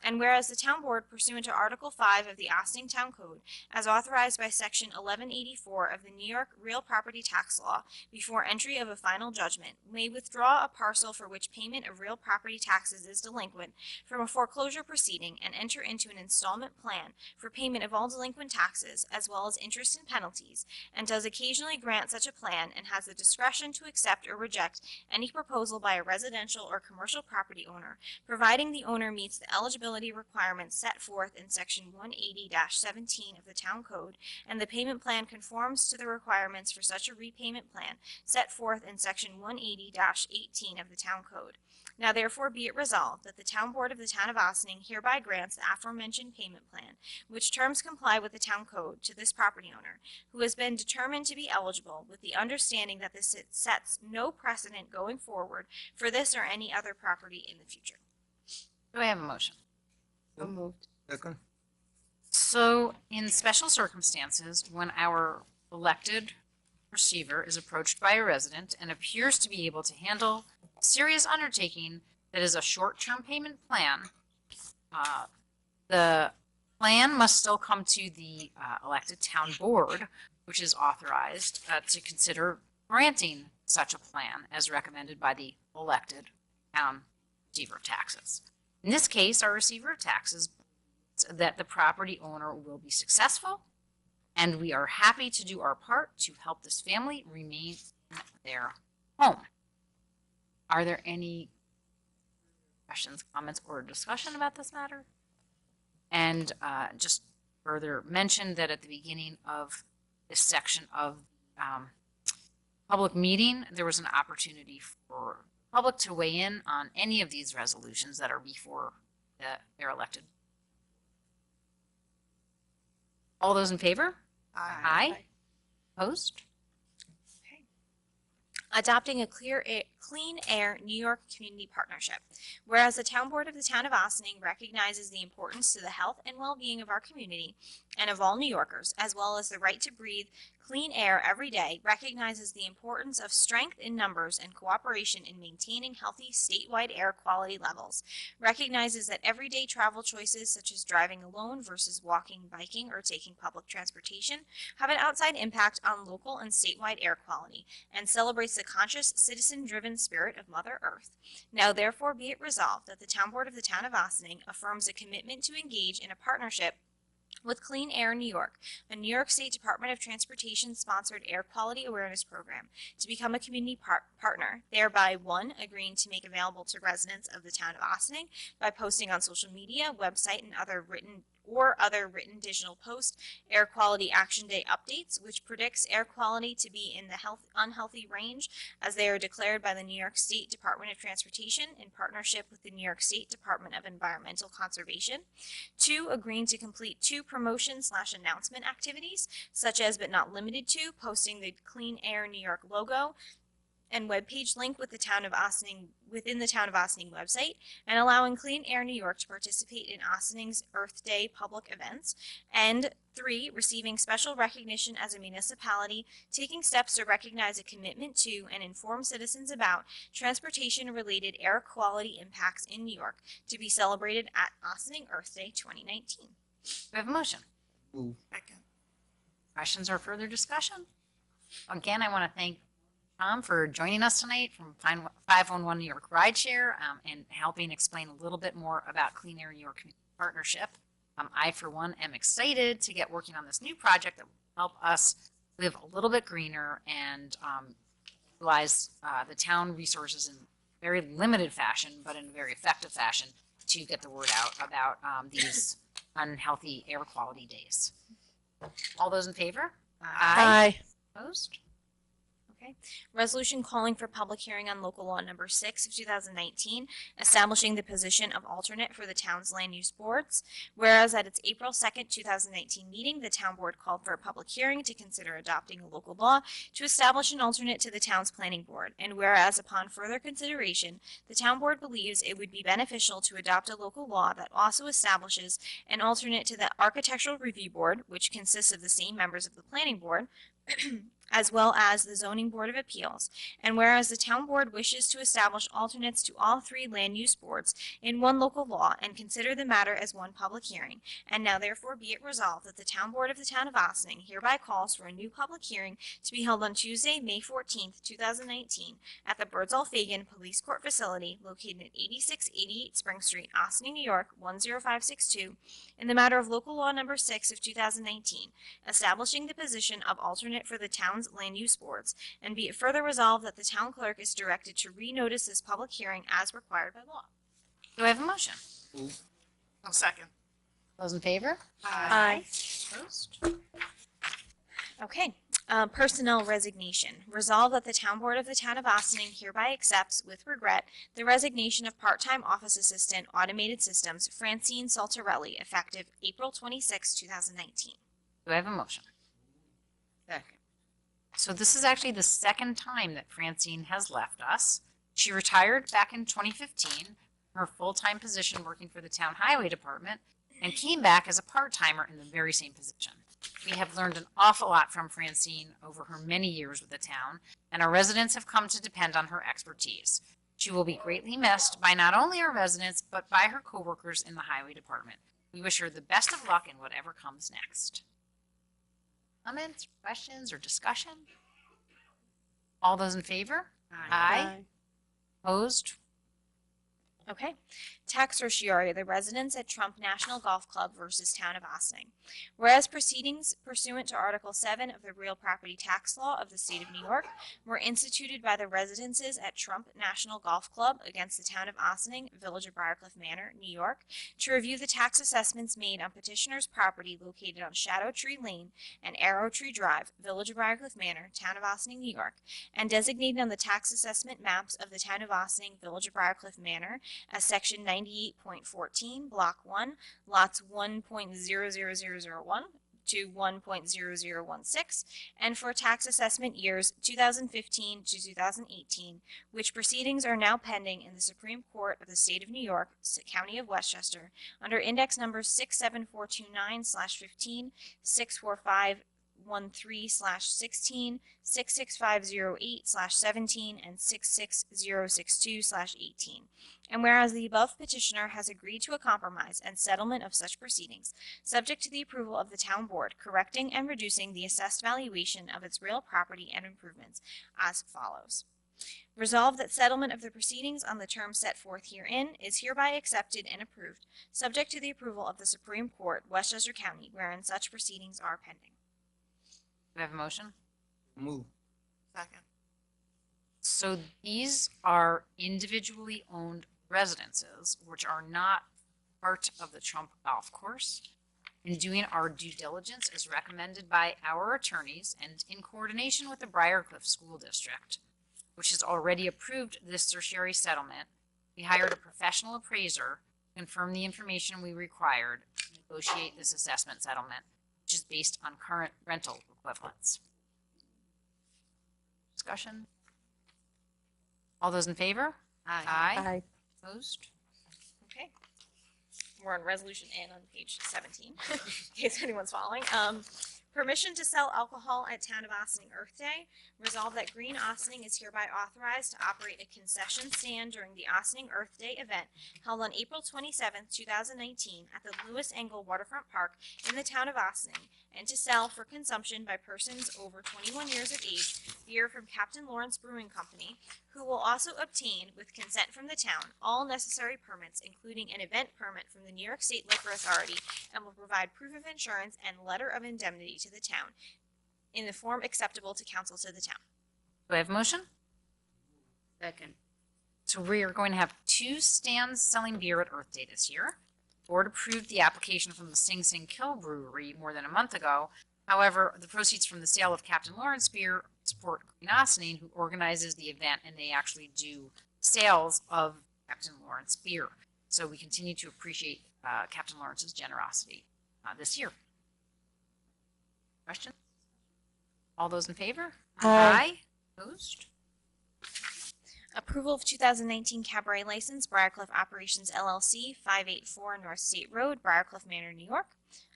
And whereas the town board, pursuant to Article 5 of the Austining Town Code, as authorized by Section 1184 of the New York Real Property Tax Law, before entry of a final judgment, may withdraw a parcel for which payment of real property taxes is delinquent from a foreclosure proceeding and enter into an installment plan for payment of all delinquent taxes, as well as interest and penalties, and does occasionally grant such a plan and has the discretion to accept or reject any proposal by a residential or commercial property owner, providing the owner meets the eligibility requirements set forth in Section 180-17 of the Town Code, and the payment plan conforms to the requirements for such a repayment plan set forth in Section 180-18 of the Town Code. Now therefore be it resolved that the Town Board of the Town of Austining hereby grants the aforementioned payment plan, which terms comply with the town code, to this property owner, who has been determined to be eligible, with the understanding that this sets no precedent going forward for this or any other property in the future. Do I have a motion? So moved. Second. So in special circumstances, when our elected receiver is approached by a resident and appears to be able to handle a serious undertaking that is a short-term payment plan, the plan must still come to the elected town board, which is authorized to consider granting such a plan as recommended by the elected town receiver of taxes. In this case, our receiver of taxes that the property owner will be successful, and we are happy to do our part to help this family remain in their home. Are there any questions, comments, or discussion about this matter? And just further mention that at the beginning of this section of public meeting, there was an opportunity for public to weigh in on any of these resolutions that are before their elected. All those in favor? Aye. Opposed? Adopting a Clean Air New York Community Partnership. Whereas the Town Board of the Town of Austining recognizes the importance to the health and well-being of our community and of all New Yorkers, as well as the right to breathe clean air every day, recognizes the importance of strength in numbers and cooperation in maintaining healthy statewide air quality levels, recognizes that everyday travel choices such as driving alone versus walking, biking, or taking public transportation have an outside impact on local and statewide air quality, and celebrates the conscious, citizen-driven spirit of Mother Earth. Now therefore be it resolved that the Town Board of the Town of Austining affirms a commitment to engage in a partnership with Clean Air New York, a New York State Department of Transportation sponsored air quality awareness program, to become a community partner, thereby 1, agreeing to make available to residents of the town of Austining by posting on social media, website, and other written digital post air quality action day updates, which predicts air quality to be in the unhealthy range as they are declared by the New York State Department of Transportation in partnership with the New York State Department of Environmental Conservation. 2, agreeing to complete 2 promotion/announcement activities, such as but not limited to posting the Clean Air New York logo and webpage link with the Town of Austining within the Town of Austining website, and allowing Clean Air New York to participate in Austining's Earth Day public events. And 3, receiving special recognition as a municipality, taking steps to recognize a commitment to and inform citizens about transportation-related air quality impacts in New York, to be celebrated at Austining Earth Day 2019. Do we have a motion? Move. Questions or further discussion? Again, I want to thank Tom for joining us tonight from 511 New York Rideshare and helping explain a little bit more about Clean Air New York Community Partnership. I, for one, am excited to get working on this new project that will help us live a little bit greener and utilize the town resources in very limited fashion, but in a very effective fashion, to get the word out about these unhealthy air quality days. All those in favor? Aye. Opposed? Okay. Resolution calling for public hearing on local law number 6 of 2019, establishing the position of alternate for the town's land use boards. Whereas at its April 2nd, 2019 meeting, the town board called for a public hearing to consider adopting a local law to establish an alternate to the town's planning board. And whereas upon further consideration, the town board believes it would be beneficial to adopt a local law that also establishes an alternate to the architectural review board, which consists of the same members of the planning board, as well as the Zoning Board of Appeals. And whereas the town board wishes to establish alternates to all 3 land use boards in one local law and consider the matter as one public hearing, and now therefore be it resolved that the town board of the town of Austining hereby calls for a new public hearing to be held on Tuesday, May 14th, 2019 at the Birdsall-Fagan Police Court Facility located at 8688 Spring Street, Austining, New York, 10562, in the matter of local law number 6 of 2019, establishing the position of alternate for the town's land use boards, and be it further resolved that the town clerk is directed to renotice this public hearing as required by law. Do I have a motion? Move. I'll second. Those in favor? Aye. Opposed? Okay. Personnel resignation. Resolved that the Town Board of the Town of Austining hereby accepts, with regret, the resignation of part-time office assistant automated systems Francine Saltarelli, effective April 26, 2019. Do I have a motion? Second. So this is actually the second time that Francine has left us. She retired back in 2015, her full-time position working for the town highway department, and came back as a part-timer in the very same position. We have learned an awful lot from Francine over her many years with the town, and our residents have come to depend on her expertise. She will be greatly missed by not only our residents, but by her coworkers in the highway department. We wish her the best of luck in whatever comes next. Comments, questions, or discussion? All those in favor? Aye. Opposed? Okay. Tax certiorari, the residents at Trump National Golf Club versus Town of Austining. Whereas proceedings pursuant to Article 7 of the Real Property Tax Law of the State of New York were instituted by the residences at Trump National Golf Club against the Town of Austining, Village of Briarcliff Manor, New York, to review the tax assessments made on petitioner's property located on Shadow Tree Lane and Arrow Tree Drive, Village of Briarcliff Manor, Town of Austining, New York, and designated on the tax assessment maps of the Town of Austining, Village of Briarcliff Manor as Section 98.14, Block 1, Lots 1.00001 to 1.0016, and for tax assessment years 2015 to 2018, which proceedings are now pending in the Supreme Court of the State of New York, County of Westchester, under index numbers 67429/15, 64513/16, 66508/17, and 66062/18. And whereas the above petitioner has agreed to a compromise and settlement of such proceedings, subject to the approval of the town board, correcting and reducing the assessed valuation of its real property and improvements as follows. Resolved that settlement of the proceedings on the terms set forth herein is hereby accepted and approved, subject to the approval of the Supreme Court, Westchester County, wherein such proceedings are pending. Do I have a motion? Move. Second. So these are individually owned residences, which are not part of the Trump Golf Course. In doing our due diligence as recommended by our attorneys and in coordination with the Briarcliff School District, which has already approved this certiorari settlement, we hired a professional appraiser to confirm the information we required to negotiate this assessment settlement, which is based on current rental equivalents. Discussion? All those in favor? Aye. Opposed? Okay. We're on resolution N on page 17, in case anyone's following. Permission to sell alcohol at Town of Austining Earth Day. Resolved that Green Austining is hereby authorized to operate a concession stand during the Austining Earth Day event held on April 27th, 2019 at the Lewis Engle Waterfront Park in the Town of Austining, and to sell for consumption by persons over 21 years of age beer from Captain Lawrence Brewing Company, who will also obtain, with consent from the town, all necessary permits, including an event permit from the New York State Liquor Authority, and will provide proof of insurance and letter of indemnity to the town in the form acceptable to council to the town. Do I have a motion? Second. So we are going to have 2 stands selling beer at Earth Day this year. The board approved the application from the Sing Sing Kill Brewery more than a month ago. However, the proceeds from the sale of Captain Lawrence beer support Green Austining, who organizes the event, and they actually do sales of Captain Lawrence beer. So we continue to appreciate Captain Lawrence's generosity this year. Question? All those in favor? Aye. Opposed? Approval of 2019 cabaret license, Briarcliff Operations LLC, 584 North State Road, Briarcliff Manor, New York.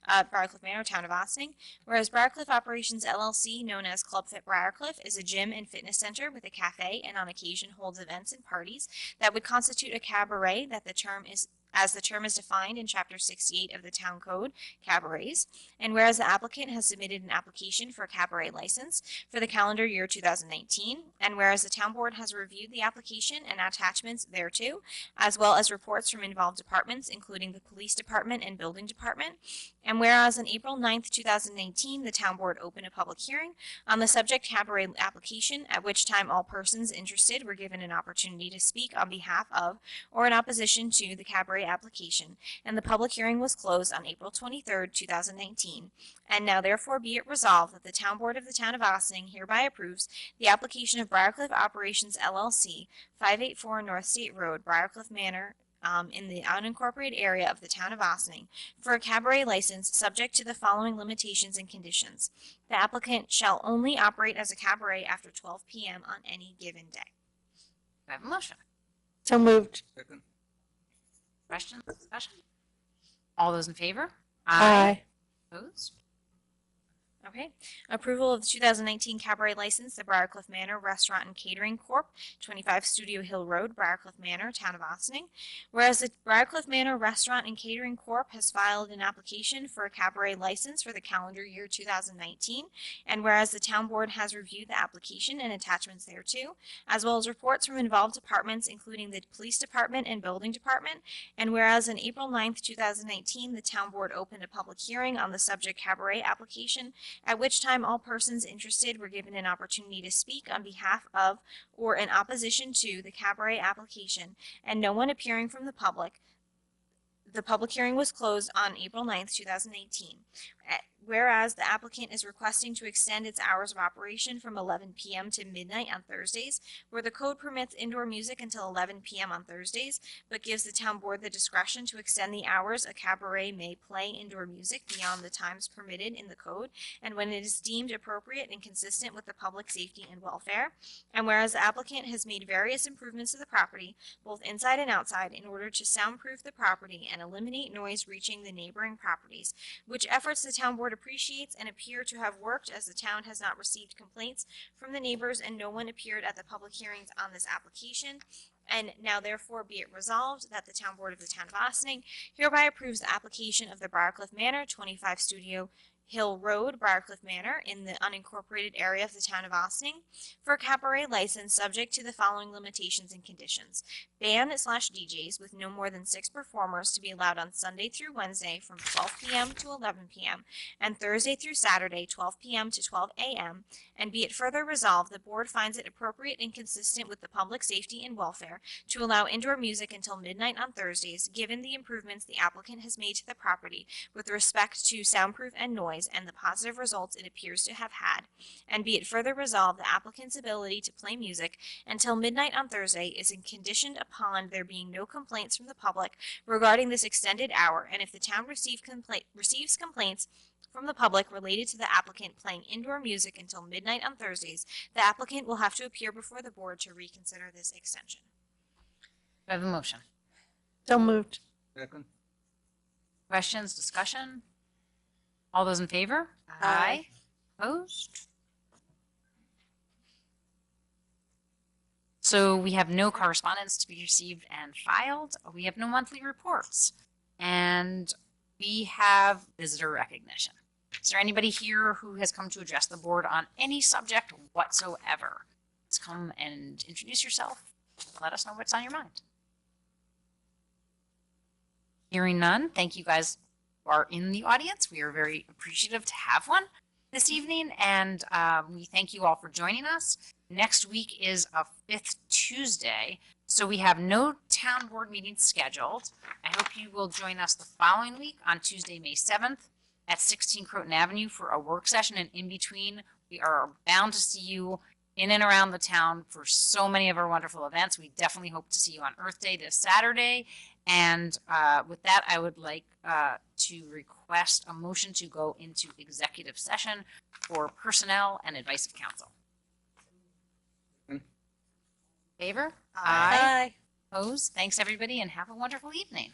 Briarcliff Manor, Town of Austining. Whereas Briarcliff Operations LLC, known as Club Fit Briarcliff, is a gym and fitness center with a cafe and on occasion holds events and parties that would constitute a cabaret that the term is defined in Chapter 68 of the Town Code, cabarets, and whereas the applicant has submitted an application for a cabaret license for the calendar year 2019, and whereas the Town Board has reviewed the application and attachments thereto, as well as reports from involved departments, including the Police Department and Building Department, and whereas on April 9th, 2019, the Town Board opened a public hearing on the subject cabaret application, at which time all persons interested were given an opportunity to speak on behalf of or in opposition to the cabaret cabaret application, and the public hearing was closed on April 23rd, 2019. And now therefore be it resolved that the Town Board of the Town of Ossining hereby approves the application of Briarcliff Operations LLC, 584 North State Road, Briarcliff Manor, in the unincorporated area of the Town of Ossining for a cabaret license subject to the following limitations and conditions. The applicant shall only operate as a cabaret after 12 p.m. on any given day. Do I have a motion? So moved. Second. Questions, discussion? All those in favor? Aye. Opposed? Okay. Approval of the 2019 cabaret license, the Briarcliff Manor Restaurant and Catering Corp., 25 Studio Hill Road, Briarcliff Manor, Town of Ossining. Whereas the Briarcliff Manor Restaurant and Catering Corp. Has filed an application for a cabaret license for the calendar year 2019, and whereas the Town Board has reviewed the application and attachments thereto, as well as reports from involved departments, including the Police Department and Building Department, and whereas on April 9th, 2019, the Town Board opened a public hearing on the subject cabaret application, at which time all persons interested were given an opportunity to speak on behalf of or in opposition to the cabaret application, and no one appearing from the public. The public hearing was closed on April 9th, 2018. Whereas the applicant is requesting to extend its hours of operation from 11 p.m. to midnight on Thursdays, where the code permits indoor music until 11 p.m. on Thursdays, but gives the Town Board the discretion to extend the hours a cabaret may play indoor music beyond the times permitted in the code, and when it is deemed appropriate and consistent with the public safety and welfare. And whereas the applicant has made various improvements to the property, both inside and outside, in order to soundproof the property and eliminate noise reaching the neighboring properties, which efforts the Town Board appreciates and appear to have worked, as the town has not received complaints from the neighbors and no one appeared at the public hearings on this application. And now therefore be it resolved that the Town Board of the Town of Ossining hereby approves the application of the Briarcliff Manor, 25 Studio Hill Road, Briarcliff Manor, in the unincorporated area of the Town of Ossining for a cabaret license subject to the following limitations and conditions. Band/DJs with no more than 6 performers to be allowed on Sunday through Wednesday from 12 p.m. to 11 p.m. and Thursday through Saturday 12 p.m. to 12 a.m. And be it further resolved, the Board finds it appropriate and consistent with the public safety and welfare to allow indoor music until midnight on Thursdays, given the improvements the applicant has made to the property with respect to soundproof and noise and the positive results it appears to have had. And be it further resolved, the applicant's ability to play music until midnight on Thursday is conditioned upon there being no complaints from the public regarding this extended hour, and if the town receives complaints from the public related to the applicant playing indoor music until midnight on Thursdays, the applicant will have to appear before the Board to reconsider this extension. Do I have a motion? So moved. Second. Questions, discussion? All those in favor? Aye. Opposed? So we have no correspondence to be received and filed. We have no monthly reports. And we have visitor recognition. Is there anybody here who has come to address the board on any subject whatsoever? Let's come and introduce yourself. Let us know what's on your mind. Hearing none, thank you guys who are in the audience. We are very appreciative to have one this evening, and we thank you all for joining us. Next week is a 5th Tuesday, so we have no town board meetings scheduled. I hope you will join us the following week on Tuesday, May 7th at 16 Croton Avenue for a work session, and in between, we are bound to see you in and around the town for so many of our wonderful events. We definitely hope to see you on Earth Day this Saturday. And with that, I would like to request a motion to go into executive session for personnel and advice of counsel. Favor? Aye. Opposed? Thanks, everybody, and have a wonderful evening.